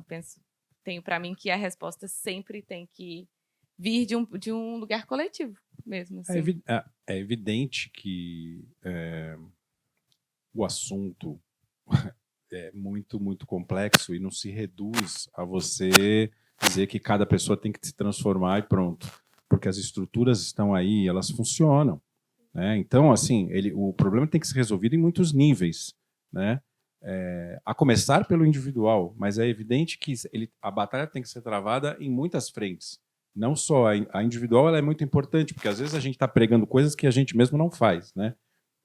Tenho para mim que a resposta sempre tem que vir de um lugar coletivo mesmo. Assim. É evidente que o assunto é muito, muito complexo e não se reduz a você dizer que cada pessoa tem que se transformar e pronto. Porque as estruturas estão aí, elas funcionam. Né? Então, assim, o problema tem que ser resolvido em muitos níveis. Né? A começar pelo individual, mas é evidente que a batalha tem que ser travada em muitas frentes. Não só a individual, ela é muito importante, porque às vezes a gente está pregando coisas que a gente mesmo não faz. Né?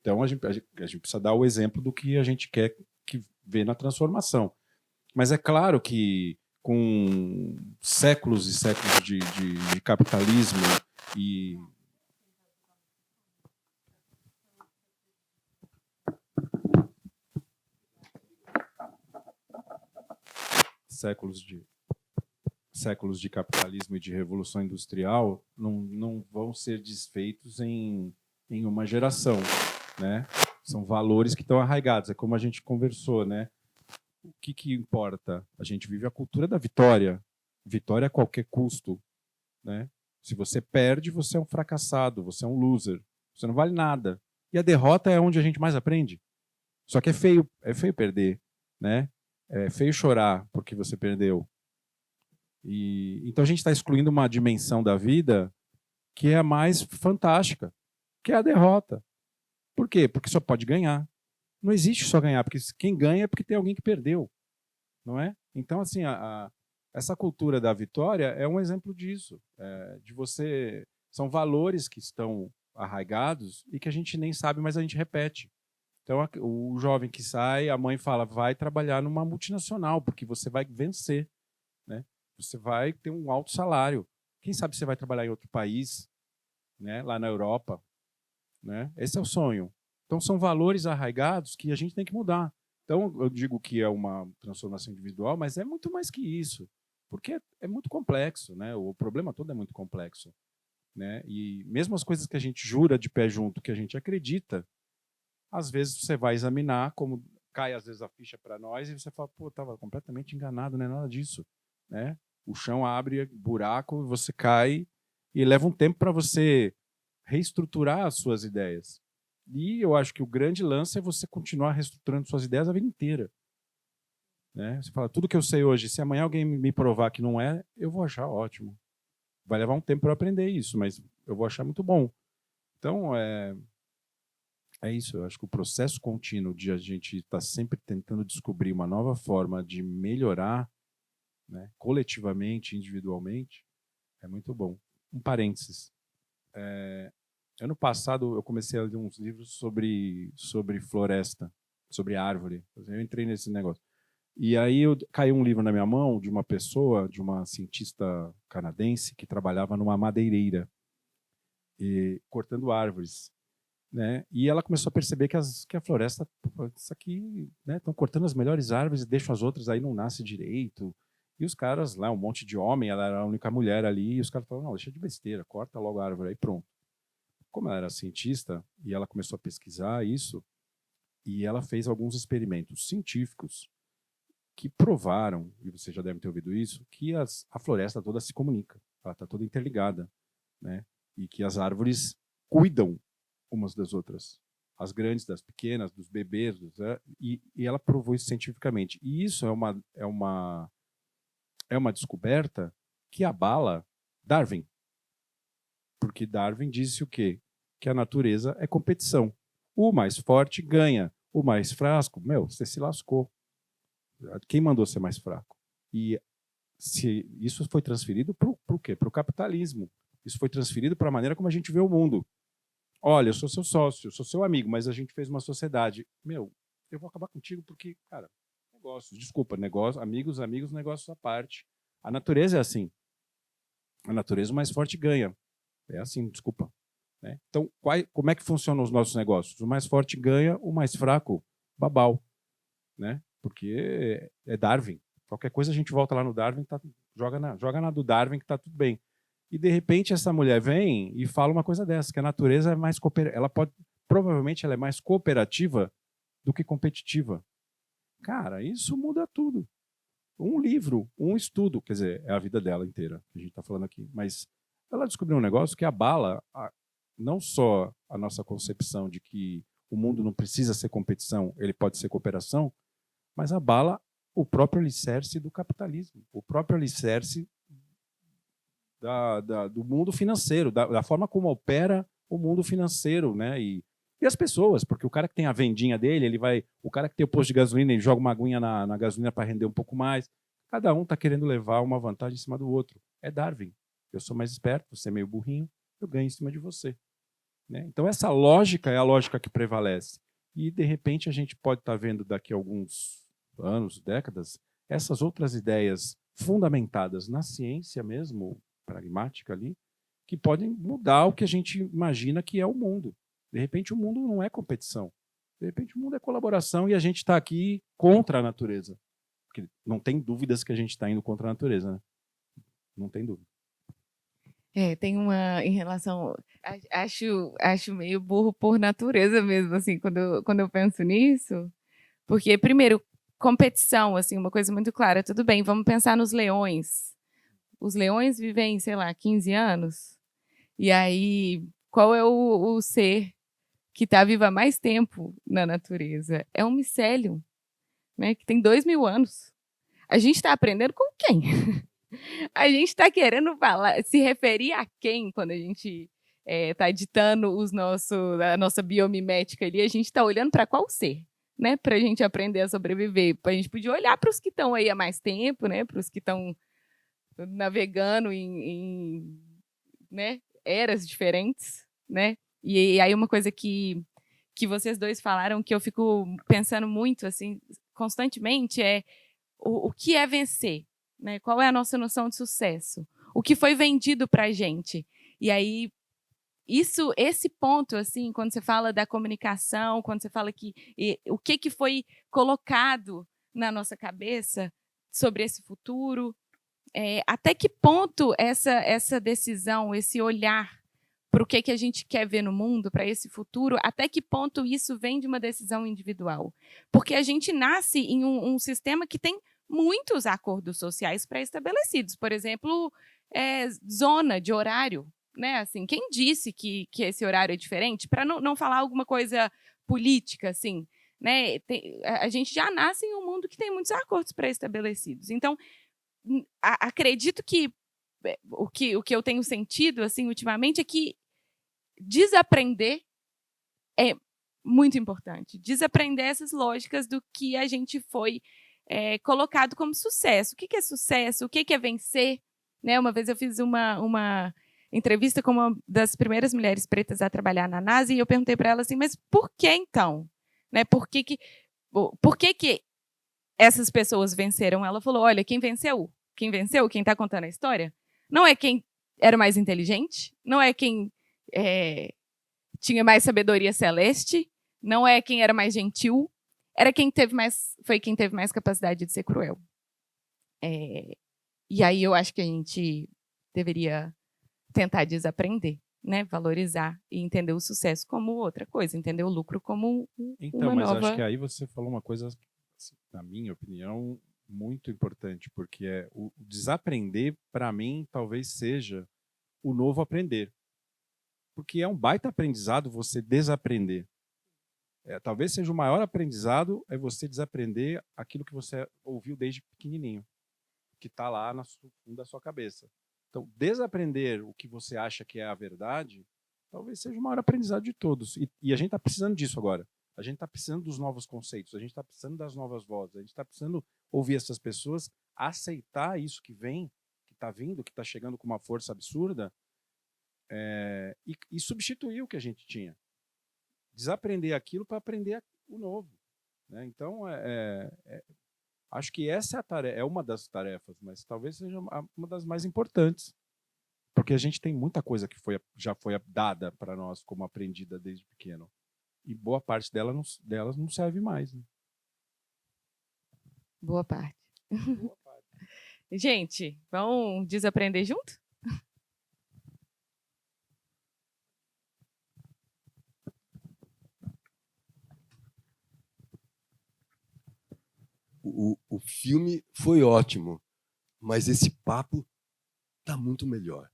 Então, a gente precisa dar o exemplo do que a gente quer que vê na transformação. Mas é claro que com séculos e séculos de capitalismo e séculos de capitalismo e de revolução industrial não vão ser desfeitos em uma geração, né? São valores que estão arraigados. É como a gente conversou, né? O que importa? A gente vive a cultura da vitória. Vitória a qualquer custo, né? Se você perde, você é um fracassado, você é um loser, você não vale nada. E a derrota é onde a gente mais aprende. Só que é feio perder, né? É feio chorar porque você perdeu. Então a gente está excluindo uma dimensão da vida que é a mais fantástica, que é a derrota. Por quê? Porque só pode ganhar. Não existe só ganhar, porque quem ganha é porque tem alguém que perdeu, não é? Então, assim, essa cultura da vitória é um exemplo disso, de você... São valores que estão arraigados e que a gente nem sabe, mas a gente repete. Então, o jovem que sai, a mãe fala, vai trabalhar numa multinacional, porque você vai vencer, né? Você vai ter um alto salário. Quem sabe você vai trabalhar em outro país, né? Lá na Europa, né? Esse é o sonho. Então, são valores arraigados que a gente tem que mudar. Então, eu digo que é uma transformação individual, mas é muito mais que isso, porque é muito complexo, né? O problema todo é muito complexo, né? E mesmo as coisas que a gente jura de pé junto, que a gente acredita, às vezes você vai examinar, como cai às vezes a ficha para nós, e você fala, pô, estava completamente enganado, não é nada disso. Né? O chão abre buraco, você cai, e leva um tempo para você reestruturar as suas ideias. E eu acho que o grande lance é você continuar reestruturando suas ideias a vida inteira. Né? Você fala, tudo que eu sei hoje, se amanhã alguém me provar que não é, eu vou achar ótimo. Vai levar um tempo para aprender isso, mas eu vou achar muito bom. Então, é isso. Eu acho que o processo contínuo de a gente estar sempre tentando descobrir uma nova forma de melhorar, né, coletivamente, individualmente, é muito bom. Um parênteses. Ano passado, eu comecei a ler uns livros sobre floresta, sobre árvore. Eu entrei nesse negócio. E aí caiu um livro na minha mão de uma pessoa, de uma cientista canadense que trabalhava numa madeireira, cortando árvores. Né? E ela começou a perceber que a floresta, isso aqui, né, estão cortando as melhores árvores e deixam as outras aí, não nasce direito. E os caras lá, um monte de homem, ela era a única mulher ali, e os caras falaram, não, deixa de besteira, corta logo a árvore aí, pronto. Como ela era cientista, e ela começou a pesquisar isso, e ela fez alguns experimentos científicos que provaram, e você já deve ter ouvido isso, que a floresta toda se comunica, ela está toda interligada, né? E que as árvores cuidam umas das outras, as grandes das pequenas, dos bebês, e ela provou isso cientificamente. E isso é uma descoberta que abala Darwin, porque Darwin disse o quê? Que a natureza é competição. O mais forte ganha, o mais fraco, você se lascou. Quem mandou ser mais fraco? E se isso foi transferido para o quê? Para o capitalismo. Isso foi transferido para a maneira como a gente vê o mundo. Olha, eu sou seu sócio, eu sou seu amigo, mas a gente fez uma sociedade. Eu vou acabar contigo porque, cara, negócios, desculpa, negócio, amigos, negócios à parte. A natureza é assim. A natureza, o mais forte ganha. É assim, desculpa. Né? Então, como é que funcionam os nossos negócios? O mais forte ganha, o mais fraco, babau. Né? Porque é Darwin. Qualquer coisa a gente volta lá no Darwin, joga na do Darwin que está tudo bem. E de repente essa mulher vem e fala uma coisa dessa, que a natureza é mais provavelmente ela é mais cooperativa do que competitiva. Cara, isso muda tudo. Um livro, um estudo, quer dizer, é a vida dela inteira que a gente está falando aqui, mas ela descobriu um negócio que abala não só a nossa concepção de que o mundo não precisa ser competição, ele pode ser cooperação, mas abala o próprio alicerce do capitalismo, o próprio alicerce do mundo financeiro, da forma como opera o mundo financeiro, né? E as pessoas, porque o cara que tem a vendinha dele, o cara que tem o posto de gasolina, ele joga uma aguinha na gasolina para render um pouco mais. Cada um está querendo levar uma vantagem em cima do outro. É Darwin. Eu sou mais esperto, você é meio burrinho, eu ganho em cima de você. Né? Então essa lógica é a lógica que prevalece. E de repente a gente pode estar vendo daqui a alguns anos, décadas, essas outras ideias fundamentadas na ciência mesmo, pragmática ali, que podem mudar o que a gente imagina que é o mundo. De repente o mundo não é competição. De repente o mundo é colaboração e a gente está aqui contra a natureza. Porque não tem dúvidas que a gente está indo contra a natureza. Né? Não tem dúvida. Tem uma em relação... Acho meio burro por natureza mesmo, assim, quando eu penso nisso. Porque, primeiro, competição, assim, uma coisa muito clara. Tudo bem, vamos pensar nos leões. Os leões vivem, sei lá, 15 anos. E aí, qual é o ser que está vivo há mais tempo na natureza? É um micélio, né, que tem 2.000 anos. A gente está aprendendo com quem? A gente está querendo se referir a quem quando a gente está editando a nossa biomimética ali? A gente está olhando para qual ser? Né, para a gente aprender a sobreviver. A gente podia olhar para os que estão aí há mais tempo, né, para os que estão navegando em né, eras diferentes, né? E aí uma coisa que vocês dois falaram que eu fico pensando muito assim constantemente é o que é vencer, né? Qual é a nossa noção de sucesso? O que foi vendido para a gente? E aí esse ponto assim, quando você fala da comunicação, quando você fala o que foi colocado na nossa cabeça sobre esse futuro, até que ponto essa decisão, esse olhar para o que a gente quer ver no mundo, para esse futuro, até que ponto isso vem de uma decisão individual? Porque a gente nasce em um sistema que tem muitos acordos sociais pré-estabelecidos. Por exemplo, zona de horário. Né? Assim, quem disse que esse horário é diferente? Para não falar alguma coisa política, assim, né? A gente já nasce em um mundo que tem muitos acordos pré-estabelecidos. Então, acredito que o que eu tenho sentido assim ultimamente é que desaprender é muito importante. Desaprender essas lógicas do que a gente foi colocado como sucesso. O que é sucesso? O que é vencer? Né? Uma vez eu fiz uma entrevista com uma das primeiras mulheres pretas a trabalhar na NASA e eu perguntei para ela assim, mas por que então? Né? Por que essas pessoas venceram? Ela falou, olha, quem venceu, quem está contando a história, não é quem era mais inteligente, não é quem tinha mais sabedoria celeste, não é quem era mais gentil, foi quem teve mais capacidade de ser cruel. E aí eu acho que a gente deveria tentar desaprender, né? Valorizar e entender o sucesso como outra coisa, entender o lucro como uma nova... Mas acho que aí você falou uma coisa, assim, na minha opinião, muito importante, porque o desaprender, para mim, talvez seja o novo aprender. Porque é um baita aprendizado você desaprender. Talvez seja o maior aprendizado é você desaprender aquilo que você ouviu desde pequenininho, que está lá no fundo da sua cabeça. Então, desaprender o que você acha que é a verdade, talvez seja o maior aprendizado de todos. E a gente está precisando disso agora. A gente está precisando dos novos conceitos, a gente está precisando das novas vozes, a gente está precisando ouvir essas pessoas, aceitar isso que vem, que está vindo, que está chegando com uma força absurda, e substituir o que a gente tinha. Desaprender aquilo para aprender o novo. Né? Então, acho que essa é uma das tarefas, mas talvez seja uma das mais importantes. Porque a gente tem muita coisa que já foi dada para nós como aprendida desde pequeno. E boa parte delas não serve mais. Né? Boa parte. Gente, vamos desaprender junto? O filme foi ótimo, mas esse papo está muito melhor.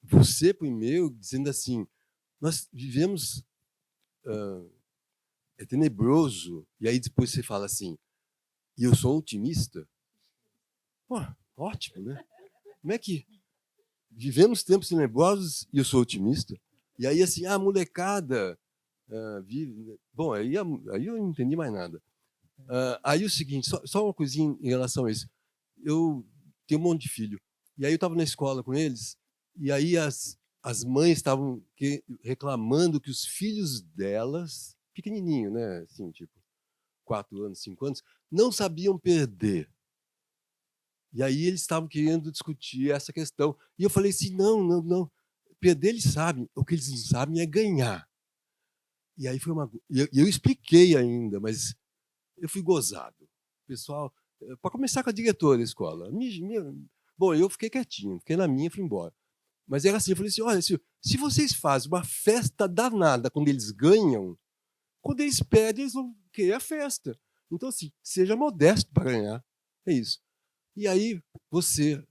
Você primeiro dizendo assim, nós vivemos, é tenebroso, e aí depois você fala assim, e eu sou otimista? Pô, ótimo, né? Como é que vivemos tempos tenebrosos e eu sou otimista? E aí assim, molecada vive... Bom, aí eu não entendi mais nada. Aí o seguinte, só uma coisinha em relação a isso. Eu tenho um monte de filho. E aí eu estava na escola com eles, e aí as mães estavam reclamando que os filhos delas, pequenininho, né? Assim, tipo, 4 anos, 5 anos, não sabiam perder. E aí eles estavam querendo discutir essa questão. E eu falei assim, não. Perder eles sabem. O que eles não sabem é ganhar. E aí foi eu expliquei ainda, mas eu fui gozado. Pessoal, para começar com a diretora da escola. Bom, eu fiquei quietinho, fiquei na minha e fui embora. Mas era assim, eu falei assim, olha, se vocês fazem uma festa danada quando eles ganham, quando eles perdem, eles vão querer a festa. Então, assim, seja modesto para ganhar. É isso. E aí, você,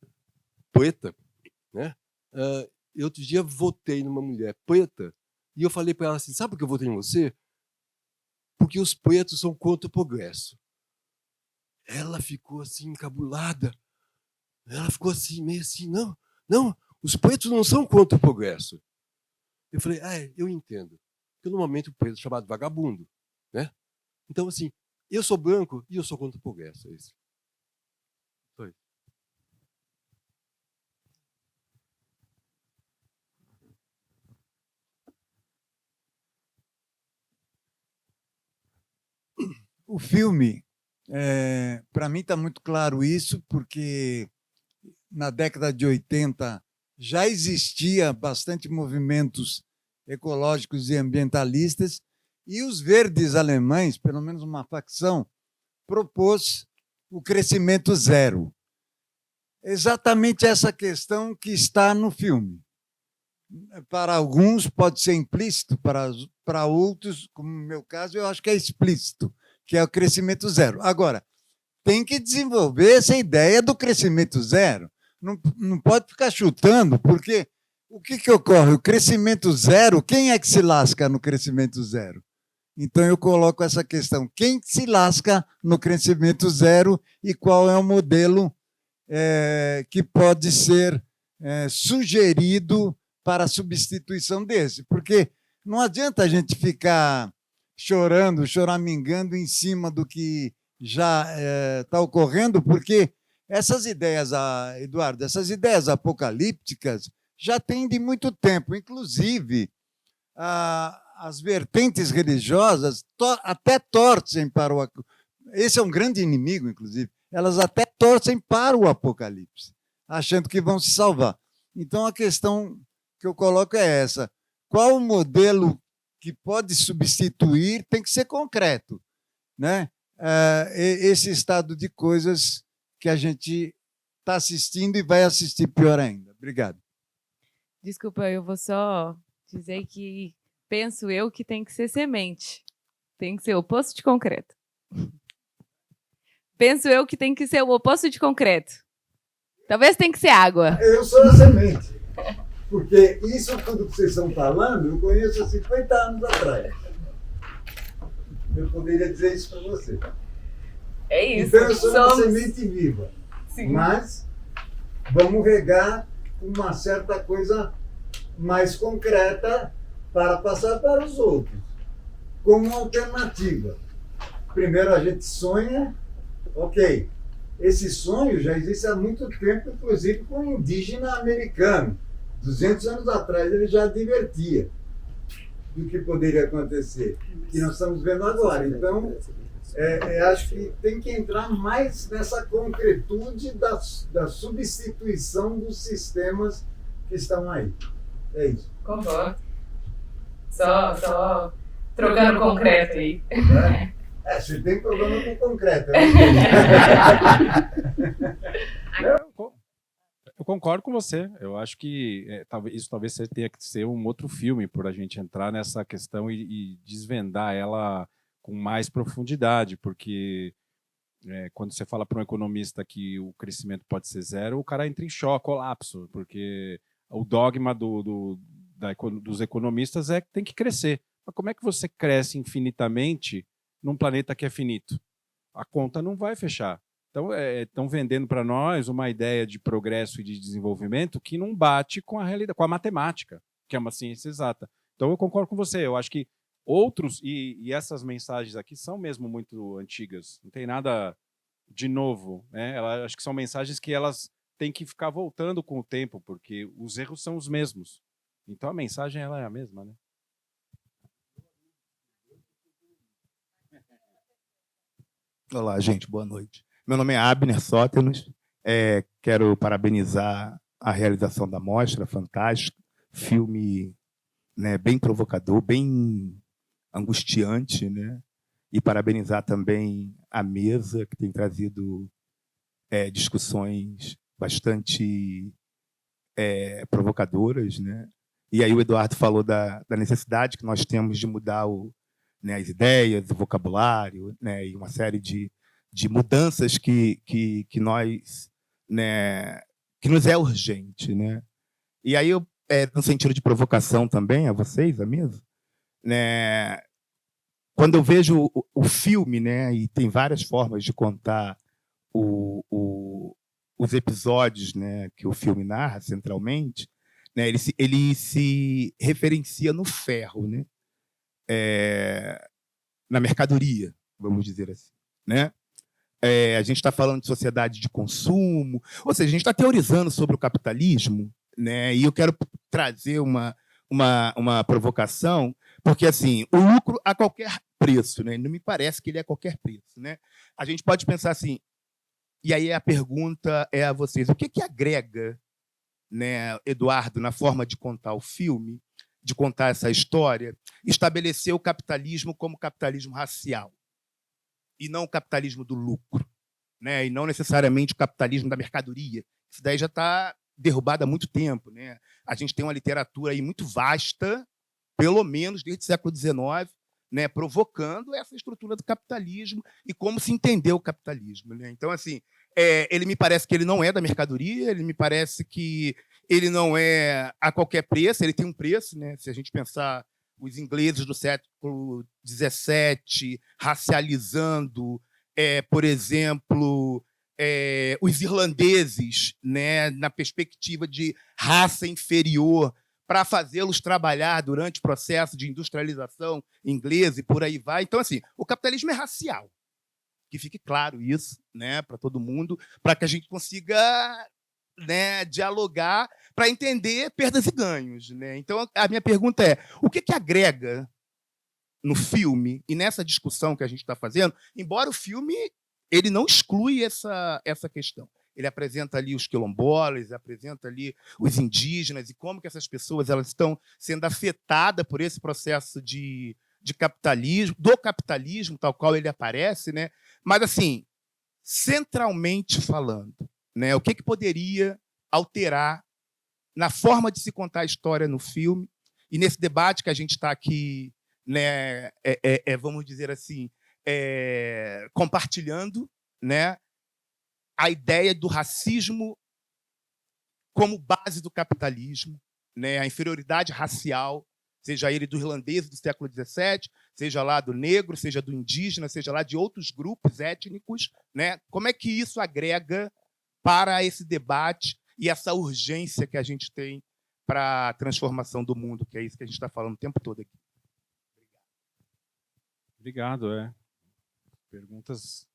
preta, né? Outro dia votei numa mulher preta e eu falei para ela assim, sabe por que eu votei em você? Porque os pretos são contra o progresso. Ela ficou assim, encabulada. Ela ficou assim, meio assim, não, os pretos não são contra o progresso. Eu falei, eu entendo. Porque normalmente o preto é chamado vagabundo. Né? Então, assim, eu sou branco e eu sou contra o progresso. É isso. Foi. O filme, para mim está muito claro isso, porque na década de 80 já existia bastante movimentos ecológicos e ambientalistas, e os verdes alemães, pelo menos uma facção, propôs o crescimento zero. Exatamente essa questão que está no filme. Para alguns pode ser implícito, para outros, como no meu caso, eu acho que é explícito, que é o crescimento zero. Agora, tem que desenvolver essa ideia do crescimento zero. Não pode ficar chutando, porque o que ocorre? O crescimento zero, quem é que se lasca no crescimento zero? Então, eu coloco essa questão: quem se lasca no crescimento zero e qual é o modelo que pode ser sugerido para a substituição desse? Porque não adianta a gente ficar chorando, choramingando em cima do que já está ocorrendo, porque essas ideias, Eduardo, essas ideias apocalípticas já têm de muito tempo. Inclusive, as vertentes religiosas até torcem para o... Esse é um grande inimigo, inclusive. Elas até torcem para o apocalipse, achando que vão se salvar. Então, a questão que eu coloco é essa: qual o modelo que pode substituir? Tem que ser concreto, né? Esse estado de coisas que a gente está assistindo e vai assistir pior ainda. Obrigado. Desculpa, eu vou só dizer que penso eu que tem que ser semente. Tem que ser o oposto de concreto. Penso eu que tem que ser o oposto de concreto. Talvez tenha que ser água. Eu sou a semente. Porque isso tudo que vocês estão falando, eu conheço há 50 anos atrás. Eu poderia dizer isso para você. É isso. Então, eu sou uma semente viva. Sim. Mas vamos regar uma certa coisa mais concreta para passar para os outros, como alternativa. Primeiro a gente sonha, ok. Esse sonho já existe há muito tempo, inclusive com o indígena americano. 200 anos atrás ele já advertia do que poderia acontecer, que nós estamos vendo agora. Então, acho que tem que entrar mais nessa concretude da substituição dos sistemas que estão aí. É isso. Concordo. Só trocando concreto aí. Você tem problema com concreto. Eu concordo com você. Eu acho que isso talvez tenha que ser um outro filme para a gente entrar nessa questão e desvendar ela com mais profundidade, porque quando você fala para um economista que o crescimento pode ser zero, o cara entra em choque, colapso, porque o dogma dos economistas é que tem que crescer. Mas como é que você cresce infinitamente num planeta que é finito? A conta não vai fechar. Então, estão vendendo para nós uma ideia de progresso e de desenvolvimento que não bate com a realidade, com a matemática, que é uma ciência exata. Então, eu concordo com você. Eu acho que outros, e essas mensagens aqui são mesmo muito antigas, não tem nada de novo, né? Acho que são mensagens que elas têm que ficar voltando com o tempo, porque os erros são os mesmos. Então, a mensagem ela é a mesma, né? Olá, gente, boa noite. Meu nome é Abner Sótenos, quero parabenizar a realização da mostra, fantástico, filme, né, bem provocador, bem angustiante, né? E parabenizar também a mesa, que tem trazido discussões bastante provocadoras, né? E aí o Eduardo falou da necessidade que nós temos de mudar as ideias, o vocabulário, né? E uma série de mudanças que nós, né, que nos é urgente, né? E aí eu, no sentido de provocação também a vocês, a mesa, né? Quando eu vejo o filme, né, e tem várias formas de contar os episódios, né, que o filme narra centralmente, né, ele se referencia no ferro, né? Na mercadoria, vamos dizer assim, né? A gente está falando de sociedade de consumo, ou seja, a gente está teorizando sobre o capitalismo, né? E eu quero trazer uma provocação, porque assim, o lucro a qualquer preço, né? Não me parece que ele é a qualquer preço, né? A gente pode pensar assim, e aí a pergunta é a vocês: o que agrega, né, Eduardo, na forma de contar o filme, de contar essa história, estabelecer o capitalismo como capitalismo racial e não o capitalismo do lucro, né? E não necessariamente o capitalismo da mercadoria. Isso daí já está derrubado há muito tempo, né? A gente tem uma literatura aí muito vasta, pelo menos desde o século XIX, né, provocando essa estrutura do capitalismo e como se entendeu o capitalismo, né? Então, assim, ele me parece que ele não é da mercadoria, ele me parece que ele não é a qualquer preço, ele tem um preço, né? Se a gente pensar os ingleses do século XVII racializando, por exemplo, os irlandeses, né, na perspectiva de raça inferior, para fazê-los trabalhar durante o processo de industrialização inglesa e por aí vai. Então, assim, o capitalismo é racial. Que fique claro isso, né, para todo mundo, para que a gente consiga, né, dialogar para entender perdas e ganhos, né? Então, a minha pergunta é: o que agrega no filme e nessa discussão que a gente está fazendo, embora o filme ele não exclui essa questão. Ele apresenta ali os quilombolas, apresenta ali os indígenas e como que essas pessoas elas estão sendo afetadas por esse processo de capitalismo, do capitalismo, tal qual ele aparece, né? Mas, assim, centralmente falando, né, o que poderia alterar na forma de se contar a história no filme e nesse debate que a gente está aqui, né, vamos dizer assim, compartilhando, né, a ideia do racismo como base do capitalismo, né, a inferioridade racial, seja ele do irlandês do século XVII, seja lá do negro, seja do indígena, seja lá de outros grupos étnicos, né? Como é que isso agrega para esse debate e essa urgência que a gente tem para a transformação do mundo, que é isso que a gente está falando o tempo todo aqui. Obrigado. Perguntas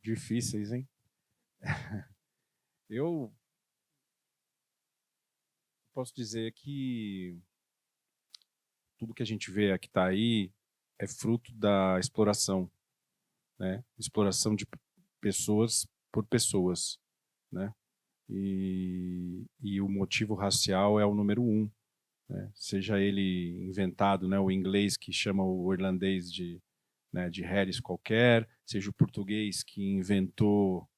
difíceis, hein? Eu posso dizer que tudo que a gente vê que está aí é fruto da exploração, né? Exploração de pessoas por pessoas, né? E o motivo racial é o número 1, né? Seja ele inventado, né, o inglês que chama o irlandês de Harris qualquer, seja o português que inventou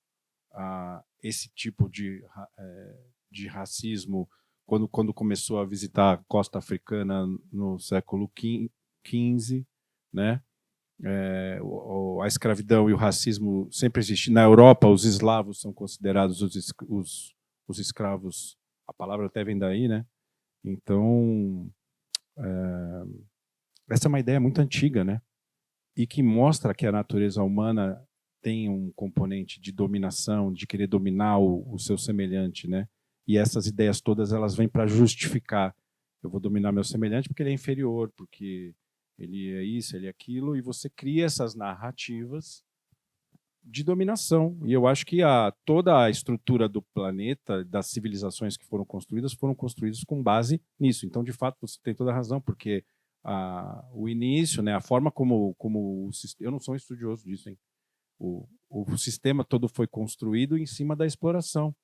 esse tipo de racismo quando começou a visitar a costa africana no século XV, né? A escravidão e o racismo sempre existiram. Na Europa, os eslavos são considerados os escravos. A palavra até vem daí, né? Então, essa é uma ideia muito antiga, né? E que mostra que a natureza humana tem um componente de dominação, de querer dominar o seu semelhante, né? E essas ideias todas elas vêm para justificar. Eu vou dominar meu semelhante porque ele é inferior, porque ele é isso, ele é aquilo, e você cria essas narrativas de dominação. E eu acho que toda a estrutura do planeta, das civilizações que foram construídas com base nisso. Então, de fato, você tem toda a razão, porque o início, né, a forma como eu não sou um estudioso disso, hein? O sistema todo foi construído em cima da exploração,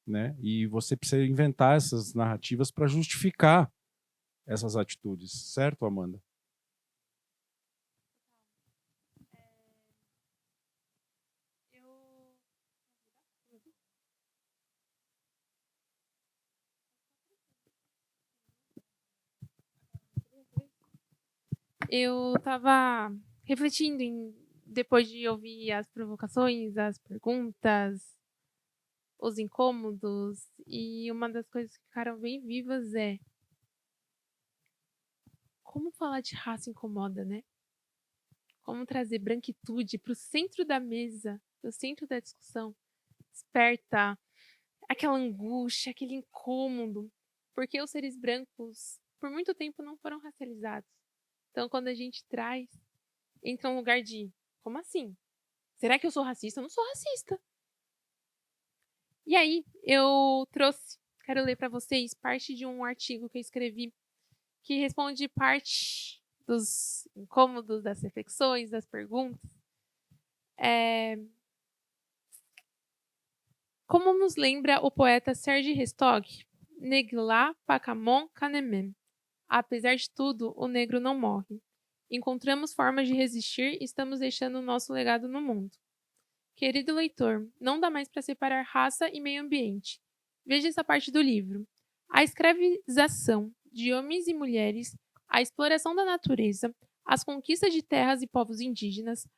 né? E você precisa inventar essas narrativas para justificar essas atitudes, certo, Amanda? Eu estava refletindo depois de ouvir as provocações, as perguntas, os incômodos, e uma das coisas que ficaram bem vivas é como falar de raça incomoda, né? Como trazer branquitude para o centro da mesa, para o centro da discussão, desperta aquela angústia, aquele incômodo, porque os seres brancos, por muito tempo, não foram racializados. Então, quando a gente traz, entra um lugar de, como assim? Será que eu sou racista? Eu não sou racista. E aí, eu quero ler para vocês parte de um artigo que eu escrevi, que responde parte dos incômodos, das reflexões, das perguntas. Como nos lembra o poeta Serge Restog, Negla Pacamon Canemem. Apesar de tudo, o negro não morre. Encontramos formas de resistir e estamos deixando o nosso legado no mundo. Querido leitor, não dá mais para separar raça e meio ambiente. Veja essa parte do livro. A escravização de homens e mulheres, a exploração da natureza, as conquistas de terras e povos indígenas,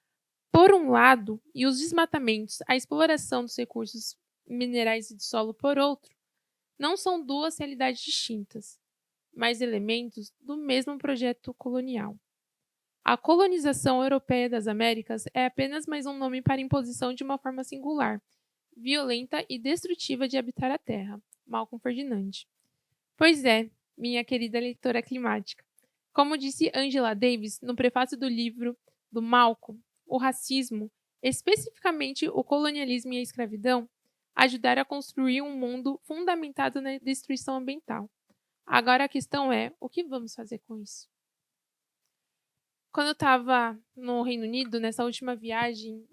por um lado, e os desmatamentos, a exploração dos recursos minerais e de solo, por outro, não são duas realidades distintas, mais elementos do mesmo projeto colonial. A colonização europeia das Américas é apenas mais um nome para a imposição de uma forma singular, violenta e destrutiva de habitar a Terra. Malcolm Ferdinand. Pois é, minha querida leitora climática. Como disse Angela Davis no prefácio do livro do Malcolm, o racismo, especificamente o colonialismo e a escravidão, ajudaram a construir um mundo fundamentado na destruição ambiental. Agora a questão é, o que vamos fazer com isso? Quando eu estava no Reino Unido, nessa última viagem,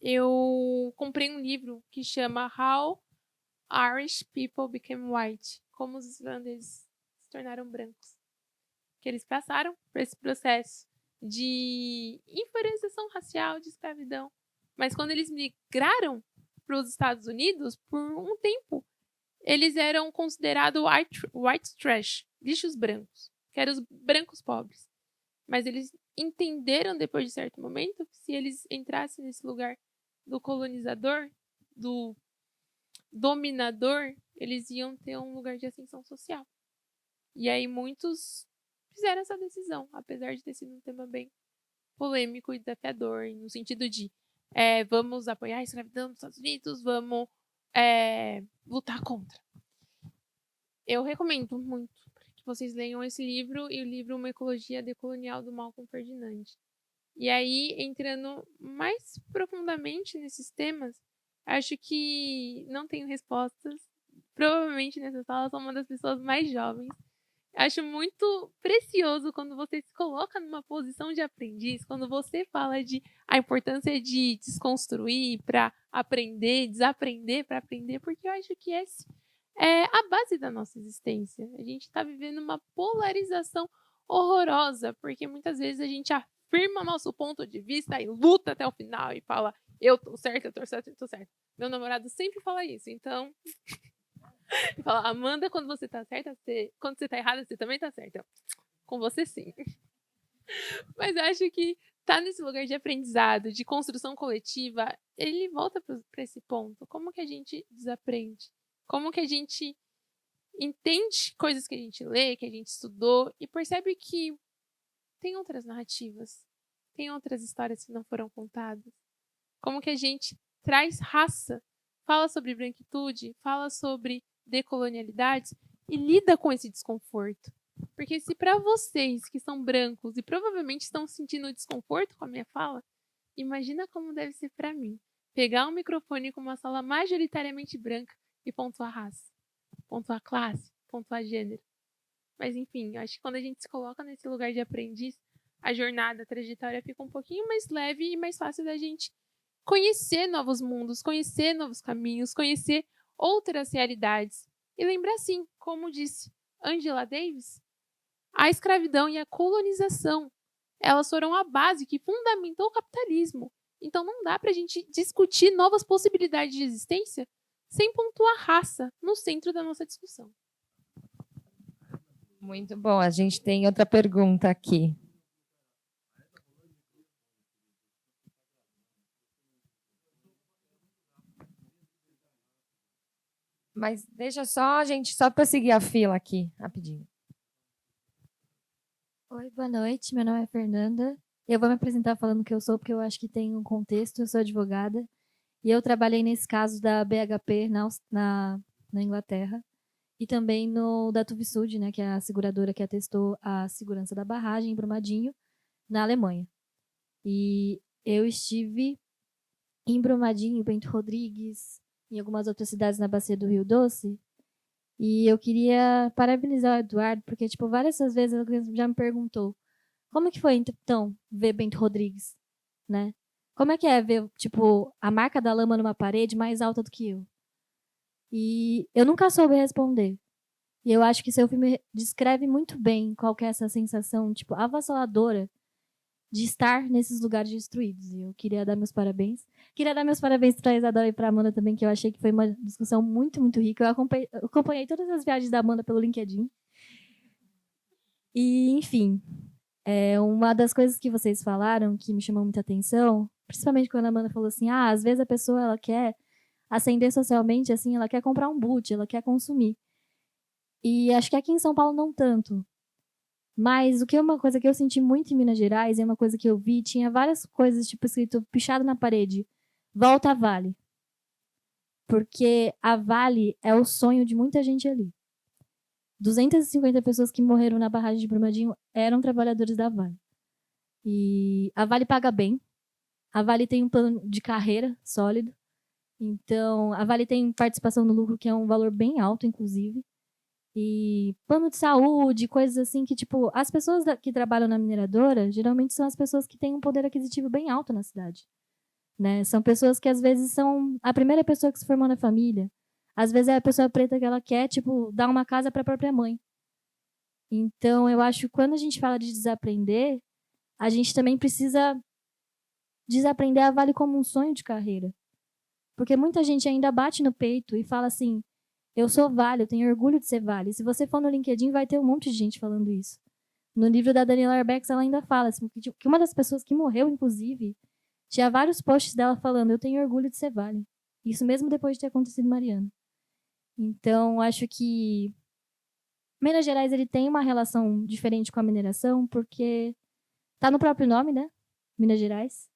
eu comprei um livro que chama How Irish People Became White, como os islandeses se tornaram brancos. Que eles passaram por esse processo de inferiorização racial, de escravidão. Mas quando eles migraram para os Estados Unidos, por um tempo, eles eram considerados white trash, lixos brancos, que eram os brancos pobres. Mas eles entenderam, depois de certo momento, que se eles entrassem nesse lugar do colonizador, do dominador, eles iam ter um lugar de ascensão social. E aí muitos fizeram essa decisão, apesar de ter sido um tema bem polêmico e desafiador, no sentido de vamos apoiar a escravidão nos Estados Unidos, vamos lutar contra. Eu recomendo muito que vocês leiam esse livro e o livro Uma Ecologia Decolonial do Malcolm Ferdinand. E aí, entrando mais profundamente nesses temas, acho que não tenho respostas. Provavelmente nessa sala sou uma das pessoas mais jovens. Acho muito precioso quando você se coloca numa posição de aprendiz, quando você fala de a importância de desconstruir para aprender, desaprender para aprender, porque eu acho que essa é a base da nossa existência. A gente está vivendo uma polarização horrorosa, porque muitas vezes a gente afirma nosso ponto de vista e luta até o final e fala, eu tô certo, eu tô certo, eu tô certo. Meu namorado sempre fala isso, então... E fala, Amanda, quando você tá certa, quando você tá errada, você também tá certa. Com você, sim. Mas eu acho que tá nesse lugar de aprendizado, de construção coletiva, ele volta para esse ponto. Como que a gente desaprende? Como que a gente entende coisas que a gente lê, que a gente estudou, e percebe que tem outras narrativas, tem outras histórias que não foram contadas. Como que a gente traz raça, fala sobre branquitude, fala sobre decolonialidades e lida com esse desconforto. Porque se para vocês que são brancos e provavelmente estão sentindo desconforto com a minha fala, imagina como deve ser para mim pegar um microfone com uma sala majoritariamente branca e pontuar raça, pontuar classe, pontuar gênero. Mas enfim, acho que quando a gente se coloca nesse lugar de aprendiz, a jornada, a trajetória fica um pouquinho mais leve e mais fácil da gente conhecer novos mundos, conhecer novos caminhos, conhecer outras realidades. E lembrar assim, como disse Angela Davis, a escravidão e a colonização, elas foram a base que fundamentou o capitalismo. Então não dá para a gente discutir novas possibilidades de existência sem pontuar raça no centro da nossa discussão. Muito bom, a gente tem outra pergunta aqui. Mas deixa só, gente, só para seguir a fila aqui, rapidinho. Oi, boa noite. Meu nome é Fernanda. Eu vou me apresentar falando o que eu sou, porque eu acho que tem um contexto. Eu sou advogada e eu trabalhei nesse caso da BHP na Inglaterra e também no da Tuvisud, né, que é a seguradora que atestou a segurança da barragem em Brumadinho, na Alemanha. E eu estive em Brumadinho, Bento Rodrigues, em algumas outras cidades na bacia do Rio Doce. E eu queria parabenizar o Eduardo, porque, tipo, várias vezes ele já me perguntou como que foi, então, ver Bento Rodrigues, né? Como é que é ver, tipo, a marca da lama numa parede mais alta do que eu? E eu nunca soube responder. E eu acho que seu filme descreve muito bem qual que é essa sensação, tipo, avassaladora de estar nesses lugares destruídos. E eu queria dar meus parabéns. Queria dar meus parabéns para a Isadora e para a Amanda também, que eu achei que foi uma discussão muito, muito rica. Eu acompanhei todas as viagens da Amanda pelo LinkedIn. E, enfim, uma das coisas que vocês falaram que me chamou muita atenção, principalmente quando a Amanda falou assim, às vezes a pessoa ela quer ascender socialmente, assim, ela quer comprar um boot, ela quer consumir. E acho que aqui em São Paulo não tanto. Mas uma coisa que eu senti muito em Minas Gerais, é uma coisa que eu vi, tinha várias coisas, tipo, escrito, pichado na parede, volta a Vale. Porque a Vale é o sonho de muita gente ali. 250 pessoas que morreram na barragem de Brumadinho eram trabalhadores da Vale. E a Vale paga bem. A Vale tem um plano de carreira sólido. Então, a Vale tem participação no lucro, que é um valor bem alto, inclusive. E plano de saúde, coisas assim que, tipo, as pessoas que trabalham na mineradora, geralmente são as pessoas que têm um poder aquisitivo bem alto na cidade. Né? São pessoas que, às vezes, são a primeira pessoa que se formou na família. Às vezes é a pessoa preta que ela quer, tipo, dar uma casa para a própria mãe. Então, eu acho que quando a gente fala de desaprender, a gente também precisa desaprender a Vale como um sonho de carreira. Porque muita gente ainda bate no peito e fala assim, eu sou Vale, eu tenho orgulho de ser Vale. Se você for no LinkedIn, vai ter um monte de gente falando isso. No livro da Daniela Arbex, ela ainda fala assim, que uma das pessoas que morreu, inclusive, tinha vários posts dela falando, eu tenho orgulho de ser Vale. Isso mesmo depois de ter acontecido Mariana. Então, acho que Minas Gerais ele tem uma relação diferente com a mineração, porque está no próprio nome, né? Minas Gerais.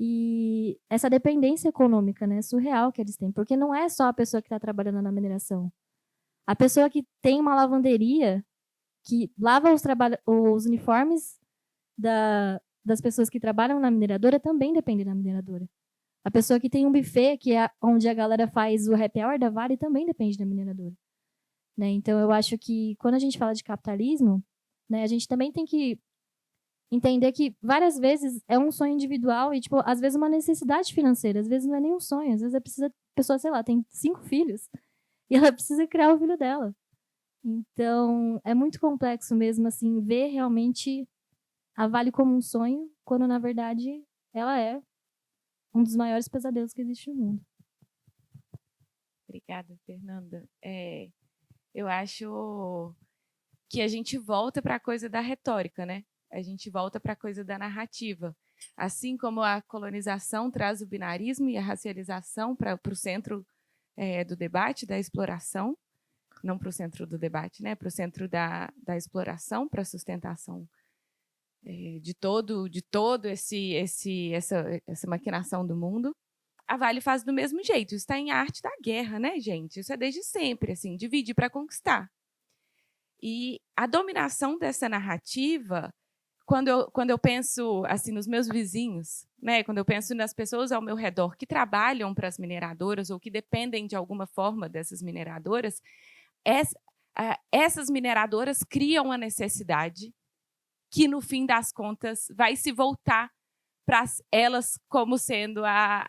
E essa dependência econômica, né, surreal que eles têm. Porque não é só a pessoa que está trabalhando na mineração. A pessoa que tem uma lavanderia, que lava os uniformes das pessoas que trabalham na mineradora, também depende da mineradora. A pessoa que tem um buffet, que é onde a galera faz o happy hour da Vale, também depende da mineradora. Né? Então, eu acho que quando a gente fala de capitalismo, né, a gente também tem que entender que várias vezes é um sonho individual e, tipo, às vezes uma necessidade financeira, às vezes não é nem um sonho, às vezes a pessoa, sei lá, tem 5 filhos e ela precisa criar o filho dela. Então, é muito complexo mesmo, assim, ver realmente a Vale como um sonho, quando, na verdade, ela é um dos maiores pesadelos que existe no mundo. Obrigada, Fernanda. Eu acho que a gente volta para a coisa da retórica, né? A gente volta para a coisa da narrativa. Assim como a colonização traz o binarismo e a racialização para o centro do debate, da exploração, não para o centro do debate, né? Para o centro da exploração, para a sustentação de todo essa maquinação do mundo. A Vale faz do mesmo jeito. Isso está em arte da guerra, né, gente? Isso é desde sempre, assim, dividir para conquistar. E a dominação dessa narrativa, quando eu penso assim nos meus vizinhos, né, quando eu penso nas pessoas ao meu redor que trabalham para as mineradoras ou que dependem de alguma forma dessas mineradoras, essas mineradoras criam a necessidade que, no fim das contas, vai se voltar para elas como sendo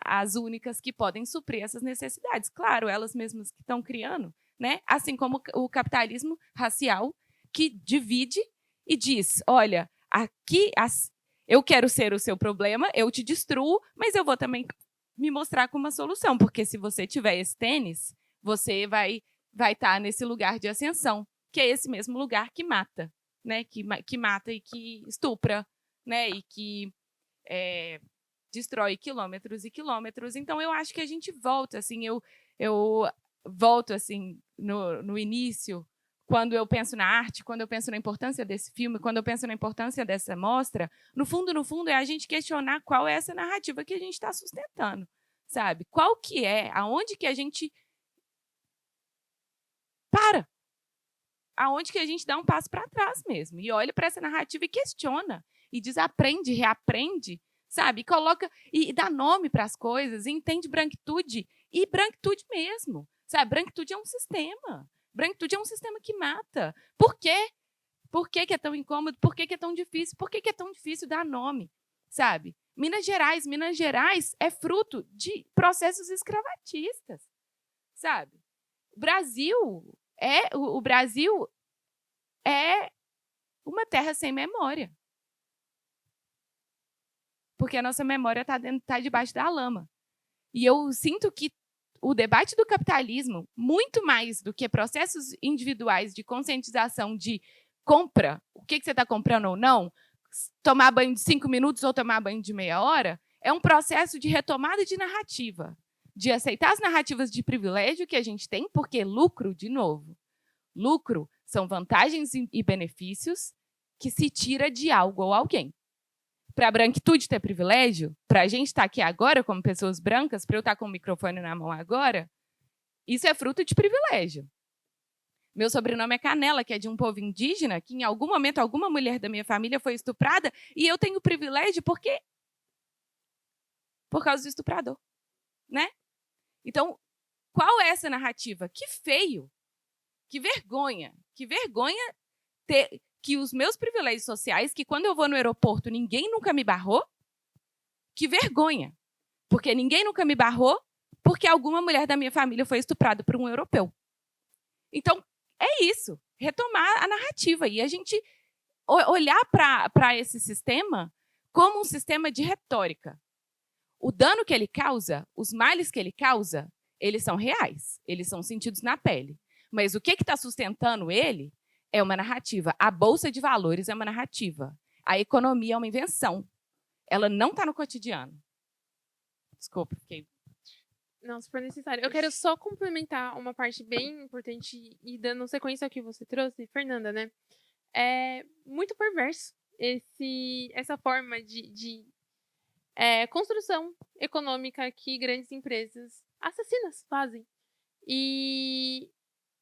as únicas que podem suprir essas necessidades. Claro, elas mesmas que estão criando, né? Assim como o capitalismo racial, que divide e diz, olha, aqui eu quero ser o seu problema, eu te destruo, mas eu vou também me mostrar como uma solução, porque se você tiver esse tênis, você vai estar nesse lugar de ascensão, que é esse mesmo lugar que mata, né? Que mata e que estupra, né? E que destrói quilômetros e quilômetros. Então, eu acho que a gente volta, assim, eu volto assim no início, quando eu penso na arte, quando eu penso na importância desse filme, quando eu penso na importância dessa mostra, no fundo, é a gente questionar qual é essa narrativa que a gente está sustentando, sabe? Qual que é, aonde que a gente para? Aonde que a gente dá um passo para trás mesmo e olha para essa narrativa e questiona, e desaprende, reaprende, sabe? Coloca e dá nome para as coisas, entende branquitude, e branquitude mesmo, sabe? Branquitude é um sistema. Branquitude é um sistema que mata. Por quê? Por que é tão incômodo? Por que é tão difícil? Por que é tão difícil dar nome, sabe? Minas Gerais é fruto de processos escravatistas, sabe? O Brasil é uma terra sem memória. Porque a nossa memória está debaixo da lama. E eu sinto que o debate do capitalismo, muito mais do que processos individuais de conscientização de compra, o que você está comprando ou não, tomar banho de 5 minutos ou tomar banho de meia hora, é um processo de retomada de narrativa, de aceitar as narrativas de privilégio que a gente tem, porque lucro, de novo, lucro são vantagens e benefícios que se tira de algo ou alguém. Para a branquitude ter privilégio, para a gente estar aqui agora como pessoas brancas, para eu estar com o microfone na mão agora, isso é fruto de privilégio. Meu sobrenome é Canela, que é de um povo indígena, que em algum momento alguma mulher da minha família foi estuprada, e eu tenho privilégio por causa do estuprador, né? Então, qual é essa narrativa? Que feio, que vergonha ter que os meus privilégios sociais, que quando eu vou no aeroporto ninguém nunca me barrou, que vergonha, porque ninguém nunca me barrou, porque alguma mulher da minha família foi estuprada por um europeu. Então, é isso, retomar a narrativa e a gente olhar para esse sistema como um sistema de retórica. O dano que ele causa, os males que ele causa, eles são reais, eles são sentidos na pele. Mas o que está sustentando ele é uma narrativa. A Bolsa de Valores é uma narrativa. A economia é uma invenção. Ela não está no cotidiano. Desculpa, fiquei... Não, se for necessário. Eu quero só complementar uma parte bem importante e dando sequência ao que você trouxe, Fernanda, né? É muito perverso essa forma de construção econômica que grandes empresas assassinas fazem. E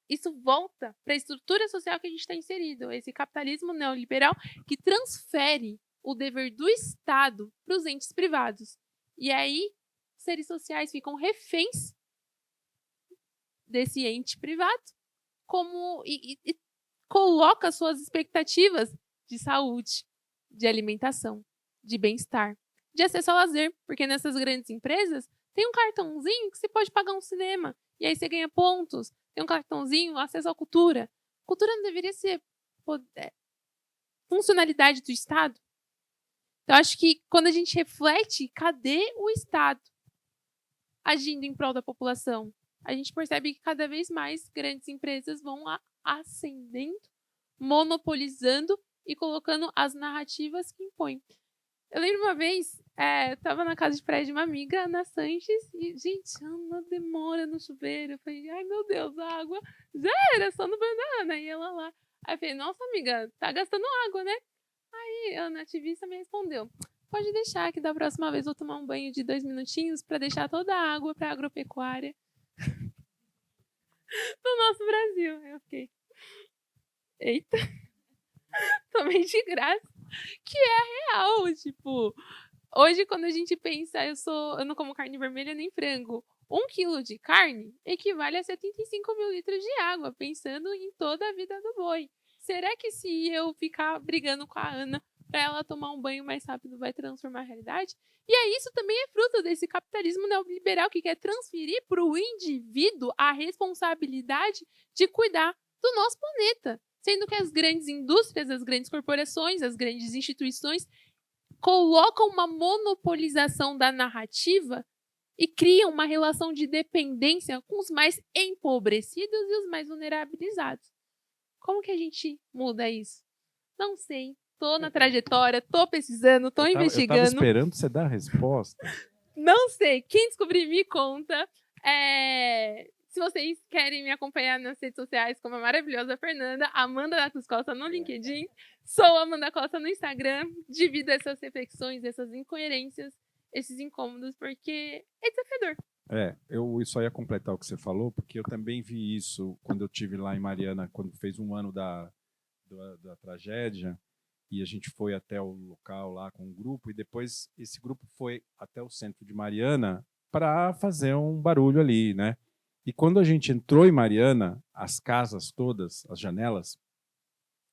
isso volta para a estrutura social que a gente está inserido, esse capitalismo neoliberal que transfere o dever do Estado para os entes privados. E aí, seres sociais ficam reféns desse ente privado e coloca suas expectativas de saúde, de alimentação, de bem-estar, de acesso ao lazer, porque nessas grandes empresas tem um cartãozinho que você pode pagar um cinema, e aí você ganha pontos, tem um cartãozinho, acesso à cultura. Cultura não deveria ser funcionalidade do Estado? Então, acho que quando a gente reflete, cadê o Estado agindo em prol da população? A gente percebe que cada vez mais grandes empresas vão ascendendo, monopolizando e colocando as narrativas que impõem. Eu lembro uma vez, estava na casa de praia de uma amiga, Ana Sanches, e, gente, Ana demora no chuveiro. Eu falei, ai meu Deus, a água já era, só no banho da Ana. E ela lá. Aí eu falei, nossa amiga, tá gastando água, né? Aí a Ana ativista me respondeu, pode deixar que da próxima vez eu vou tomar um banho de 2 minutinhos para deixar toda a água para a agropecuária do nosso Brasil. Aí eu fiquei, eita, tomei de graça. Que é real, tipo, hoje quando a gente pensa, eu não como carne vermelha nem frango, 1 quilo de carne equivale a 75 mil litros de água, pensando em toda a vida do boi. Será que se eu ficar brigando com a Ana para ela tomar um banho mais rápido vai transformar a realidade? E aí isso também é fruto desse capitalismo neoliberal que quer transferir para o indivíduo a responsabilidade de cuidar do nosso planeta. Sendo que as grandes indústrias, as grandes corporações, as grandes instituições colocam uma monopolização da narrativa e criam uma relação de dependência com os mais empobrecidos e os mais vulnerabilizados. Como que a gente muda isso? Não sei. Tô na trajetória, tô pesquisando, tô investigando. Eu tava esperando você dar a resposta. Não sei. Quem descobrir, me conta. Se vocês querem me acompanhar nas redes sociais, como a maravilhosa Fernanda, Amanda da Cruz Costa no LinkedIn, sou Amanda Costa no Instagram, divido essas reflexões, essas incoerências, esses incômodos, porque é desafiador. Eu só ia completar o que você falou, porque eu também vi isso quando eu estive lá em Mariana, quando fez 1 ano da tragédia, e a gente foi até o local lá com um grupo, e depois esse grupo foi até o centro de Mariana para fazer um barulho ali, né? E quando a gente entrou em Mariana, as casas todas, as janelas,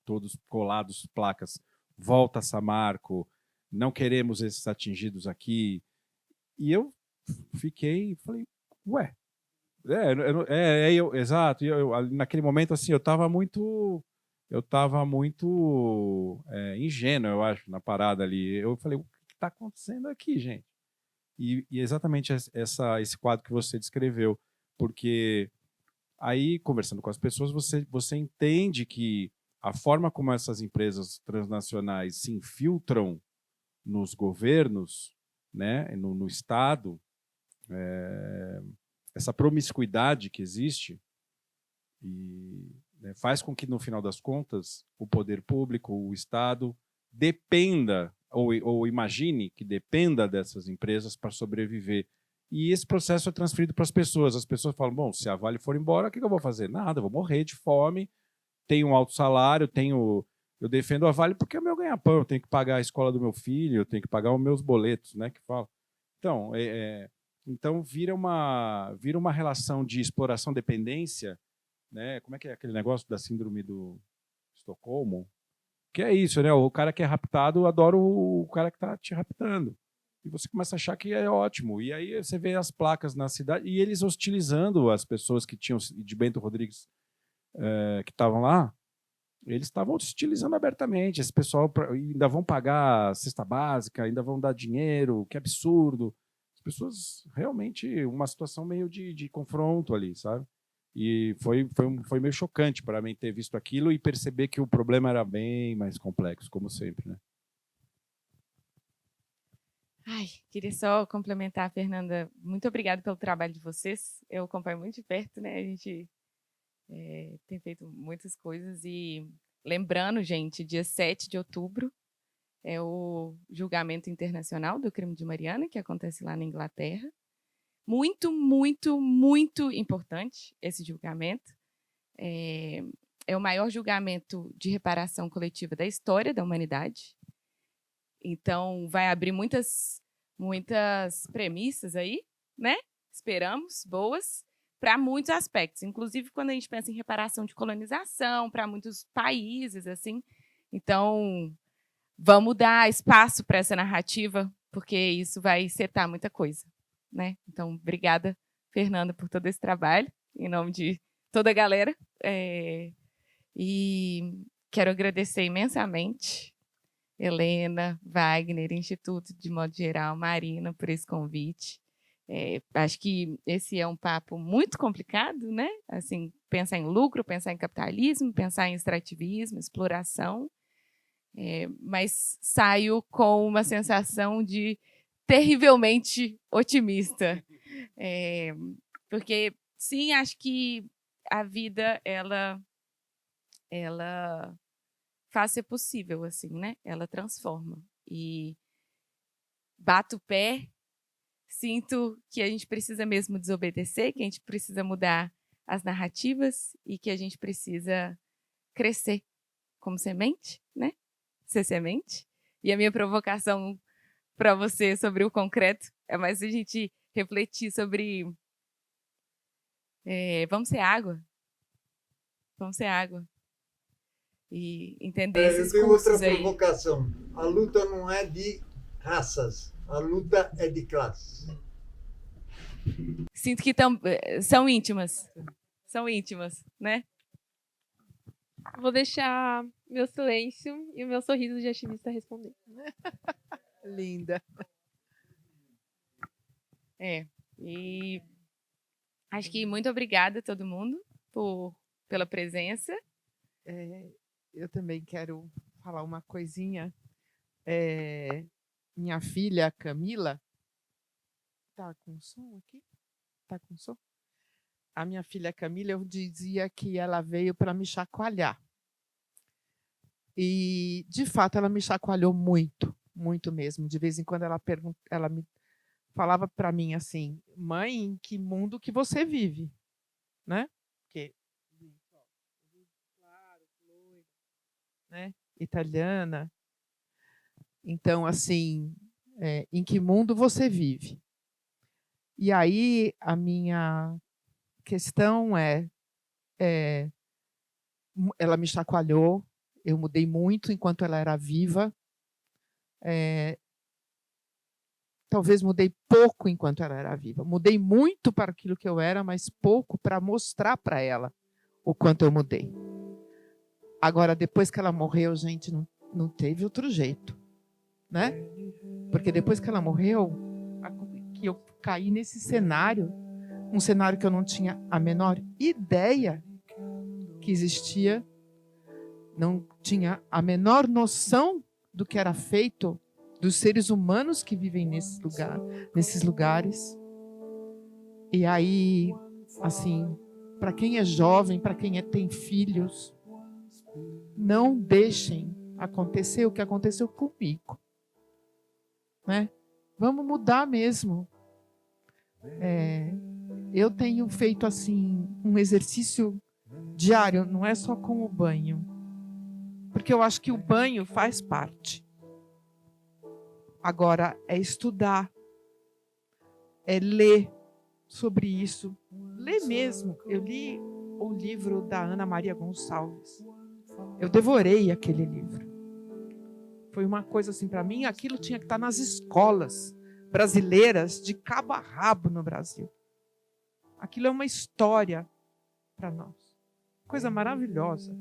todos colados, placas, volta Samarco, não queremos esses atingidos aqui. E eu falei, ué, exato. E naquele momento, assim, eu estava muito ingênuo, eu acho, na parada ali. Eu falei, o que está acontecendo aqui, gente? E exatamente esse quadro que você descreveu. Porque aí, conversando com as pessoas, você entende que a forma como essas empresas transnacionais se infiltram nos governos, né, no Estado, essa promiscuidade que existe, e né? Faz com que, no final das contas, o poder público, o Estado, dependa, ou imagine que dependa dessas empresas para sobreviver. E esse processo é transferido para as pessoas. As pessoas falam, bom, se a Vale for embora, o que eu vou fazer? Nada, eu vou morrer de fome, tenho um alto salário, eu defendo a Vale porque é o meu ganha-pão, eu tenho que pagar a escola do meu filho, eu tenho que pagar os meus boletos, né, que fala. Então, então vira uma relação de exploração-dependência, né? Como é que é aquele negócio da síndrome do Estocolmo? Que é isso, né? O cara que é raptado adora o cara que está te raptando. E você começa a achar que é ótimo. E aí você vê as placas na cidade e eles hostilizando as pessoas que tinham de Bento Rodrigues, que estavam lá. Eles estavam hostilizando abertamente. Esse pessoal ainda vão pagar cesta básica, ainda vão dar dinheiro, que absurdo. As pessoas, realmente, uma situação meio de confronto ali, sabe? E foi meio chocante para mim ter visto aquilo e perceber que o problema era bem mais complexo, como sempre, né? Ai, queria só complementar, Fernanda. Muito obrigada pelo trabalho de vocês. Eu acompanho muito de perto, né? A gente tem feito muitas coisas. E lembrando, gente, dia 7 de outubro é o julgamento internacional do crime de Mariana, que acontece lá na Inglaterra. Muito, muito, muito importante esse julgamento. É o maior julgamento de reparação coletiva da história da humanidade. Então, vai abrir muitas premissas aí, né? Esperamos, boas, para muitos aspectos. Inclusive, quando a gente pensa em reparação de colonização, para muitos países, assim. Então, vamos dar espaço para essa narrativa, porque isso vai setar muita coisa, né? Então, obrigada, Fernanda, por todo esse trabalho, em nome de toda a galera. E quero agradecer imensamente Helena, Wagner, Instituto de modo geral, Marina, por esse convite. Acho que esse é um papo muito complicado, né? Assim, pensar em lucro, pensar em capitalismo, pensar em extrativismo, exploração, mas saio com uma sensação de terrivelmente otimista. Porque, sim, acho que a vida, ela faz ser possível, assim, né? Ela transforma. E bato o pé, sinto que a gente precisa mesmo desobedecer, que a gente precisa mudar as narrativas e que a gente precisa crescer como semente, né? Ser semente. E a minha provocação para você sobre o concreto é mais a gente refletir sobre vamos ser água. Vamos ser água. E entender esses Eu tenho cursos outra aí. provocação. A luta não é de raças, a luta é de classes. Sinto que são íntimas. São íntimas, né? Vou deixar meu silêncio e o meu sorriso de ativista responder. Linda. E acho que muito obrigada a todo mundo pela presença. Eu também quero falar uma coisinha. Minha filha, Camila, tá com som aqui? Tá com som? A minha filha Camila, eu dizia que ela veio para me chacoalhar. E, de fato, ela me chacoalhou muito, muito mesmo. De vez em quando ela me falava para mim assim: mãe, em que mundo que você vive? Né? Porque, né? Italiana. Então, assim, em que mundo você vive? E aí a minha questão ela me chacoalhou, eu mudei muito enquanto ela era viva, talvez mudei pouco enquanto ela era viva. Mudei muito para aquilo que eu era, mas pouco para mostrar para ela o quanto eu mudei. Agora, depois que ela morreu, gente, não teve outro jeito, né? Porque depois que ela morreu, que eu caí nesse cenário, um cenário que eu não tinha a menor ideia que existia, não tinha a menor noção do que era feito, dos seres humanos que vivem nesses lugares. E aí, assim, para quem é jovem, para quem tem filhos, não deixem acontecer o que aconteceu comigo. Né? Vamos mudar mesmo. Eu tenho feito assim um exercício diário, não é só com o banho, porque eu acho que o banho faz parte. Agora é estudar, é ler sobre isso, ler mesmo. Eu li o livro da Ana Maria Gonçalves. Eu devorei aquele livro. Foi uma coisa assim para mim, aquilo tinha que estar nas escolas brasileiras de cabo a rabo no Brasil. Aquilo é uma história para nós. Coisa maravilhosa.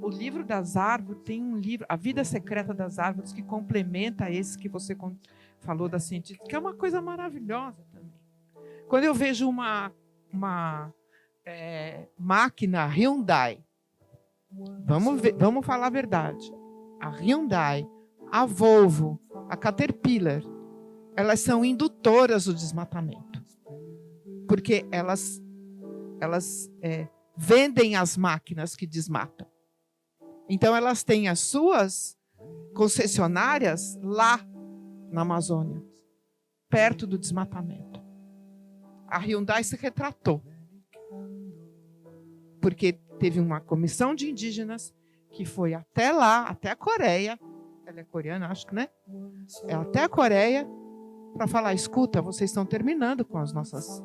O livro das árvores tem um livro, A Vida Secreta das Árvores, que complementa esse que você falou da cientista, que é uma coisa maravilhosa também. Quando eu vejo uma máquina Hyundai, vamos falar a verdade, a Hyundai, a Volvo, a Caterpillar, elas são indutoras do desmatamento, porque elas vendem as máquinas que desmatam. Então, elas têm as suas concessionárias lá na Amazônia, perto do desmatamento. A Hyundai se retratou, porque teve uma comissão de indígenas que foi até lá, até a Coreia, ela é coreana, acho que, né? É até a Coreia, para falar, escuta, vocês estão terminando com as nossas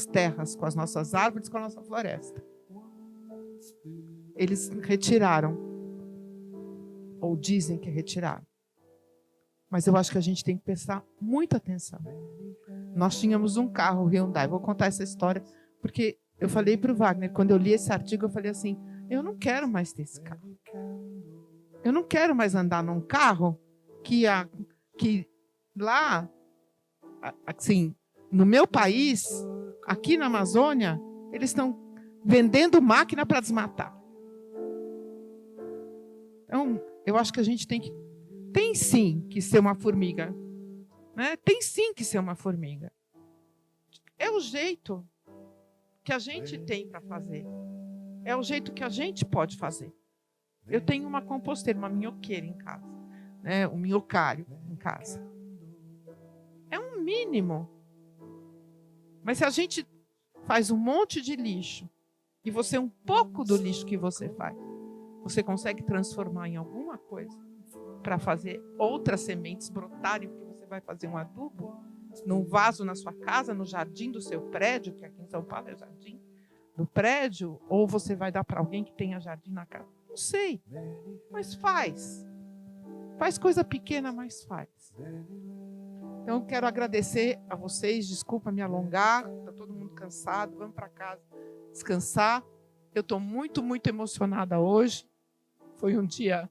terras, com as nossas árvores, com a nossa floresta. Eles retiraram, ou dizem que retiraram. Mas eu acho que a gente tem que prestar muita atenção. Nós tínhamos um carro Hyundai, vou contar essa história, porque eu falei para o Wagner, quando eu li esse artigo, eu falei assim, eu não quero mais ter esse carro. Eu não quero mais andar num carro que lá, assim, no meu país, aqui na Amazônia, eles estão vendendo máquina para desmatar. Então, eu acho que a gente tem sim que ser uma formiga. Né? Tem sim que ser uma formiga. É o jeito que a gente tem para fazer. É o jeito que a gente pode fazer. Eu tenho uma composteira, uma minhoqueira em casa. Né? Um minhocário em casa. É um mínimo. Mas se a gente faz um monte de lixo e você um pouco do lixo que você faz, você consegue transformar em alguma coisa para fazer outras sementes brotarem, porque você vai fazer um adubo num vaso na sua casa, no jardim do seu prédio, que aqui em São Paulo é o jardim do prédio, ou você vai dar para alguém que tenha jardim na casa. Não sei, mas faz. Faz coisa pequena, mas faz. Então, eu quero agradecer a vocês, desculpa me alongar, está todo mundo cansado, vamos para casa descansar. Eu estou muito, muito emocionada hoje. Foi um dia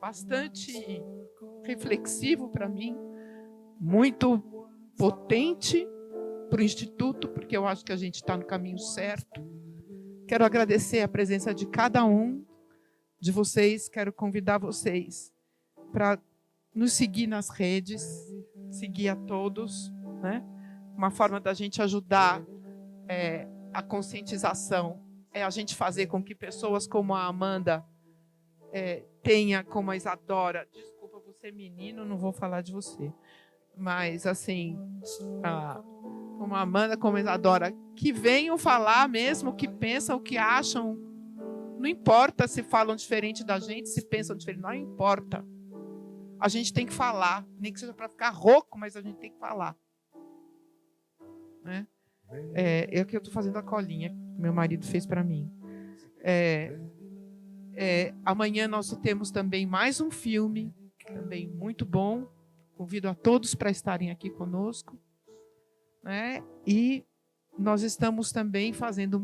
bastante reflexivo para mim, muito potente para o Instituto, porque eu acho que a gente está no caminho certo. Quero agradecer a presença de cada um de vocês, quero convidar vocês para nos seguir nas redes, seguir a todos, né? Uma forma da gente ajudar a conscientização é a gente fazer com que pessoas como a Amanda tenha, como a Isadora, desculpa, você menino, não vou falar de você, mas assim, como a Amanda, como a Isadora, que venham falar mesmo o que pensam, o que acham. Não importa se falam diferente da gente, se pensam diferente, não importa. A gente tem que falar, nem que seja para ficar rouco, mas a gente tem que falar. Né? É que eu estou fazendo a colinha que meu marido fez para mim. Amanhã nós temos também mais um filme, também muito bom. Convido a todos para estarem aqui conosco. Né? E nós estamos também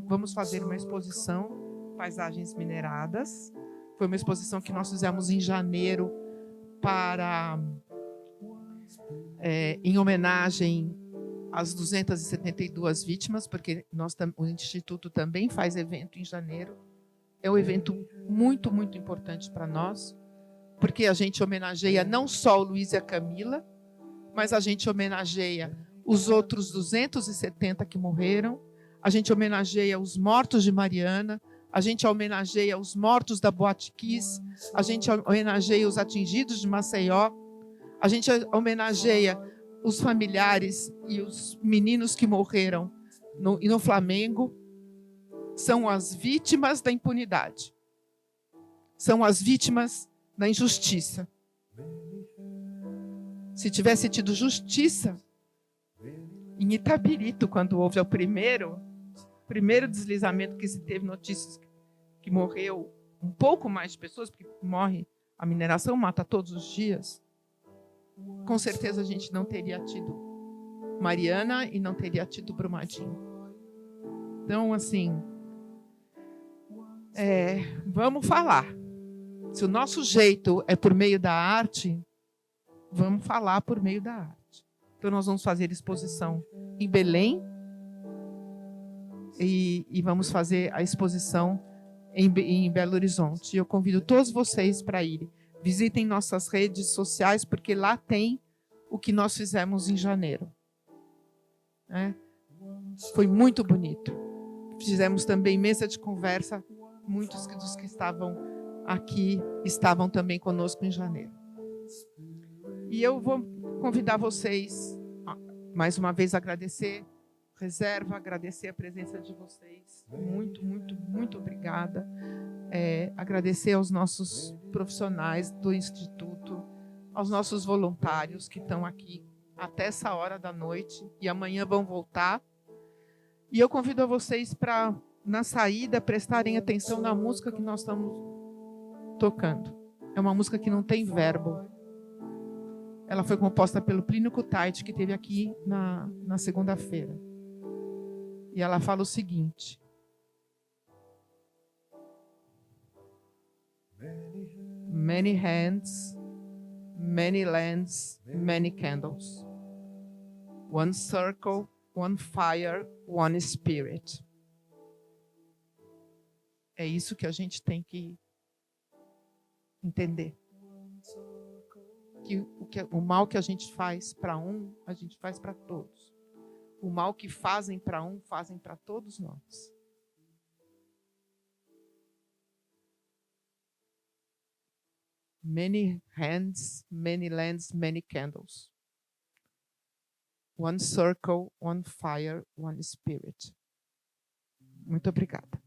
vamos fazer uma exposição, Paisagens Mineradas. Foi uma exposição que nós fizemos em janeiro em homenagem às 272 vítimas, porque o Instituto também faz evento em janeiro. É um evento muito, muito importante para nós, porque a gente homenageia não só o Luiz e a Camila, mas a gente homenageia os outros 270 que morreram, a gente homenageia os mortos de Mariana, a gente homenageia os mortos da Boate Kiss, a gente homenageia os atingidos de Maceió, a gente homenageia os familiares e os meninos que morreram no Flamengo. São as vítimas da impunidade. São as vítimas da injustiça. Se tivesse tido justiça em Itabirito, quando houve o primeiro deslizamento que se teve notícias que morreu um pouco mais de pessoas, porque morre, a mineração mata todos os dias, com certeza a gente não teria tido Mariana e não teria tido Brumadinho. Então, assim, vamos falar. Se o nosso jeito é por meio da arte, vamos falar por meio da arte. Então, nós vamos fazer exposição em Belém e vamos fazer a exposição em Belo Horizonte. Eu convido todos vocês para irem. Visitem nossas redes sociais, porque lá tem o que nós fizemos em janeiro. Foi muito bonito. Fizemos também mesa de conversa. Muitos dos que estavam aqui estavam também conosco em janeiro. E eu vou convidar vocês, mais uma vez, agradecer Reserva, agradecer a presença de vocês. Muito, muito, muito obrigada. Agradecer aos nossos profissionais do Instituto, aos nossos voluntários que estão aqui até essa hora da noite e amanhã vão voltar. E eu convido a vocês para, na saída, prestarem atenção na música que nós estamos tocando. É uma música que não tem verbo. Ela foi composta pelo Plínio Kutaiti, que esteve aqui na segunda-feira. E ela fala o seguinte: many hands, many lands, many candles. One circle, one fire, one spirit. É isso que a gente tem que entender. Que o mal que a gente faz para um, a gente faz para todos. O mal que fazem para um, fazem para todos nós. Many hands, many lands, many candles. One circle, one fire, one spirit. Muito obrigada.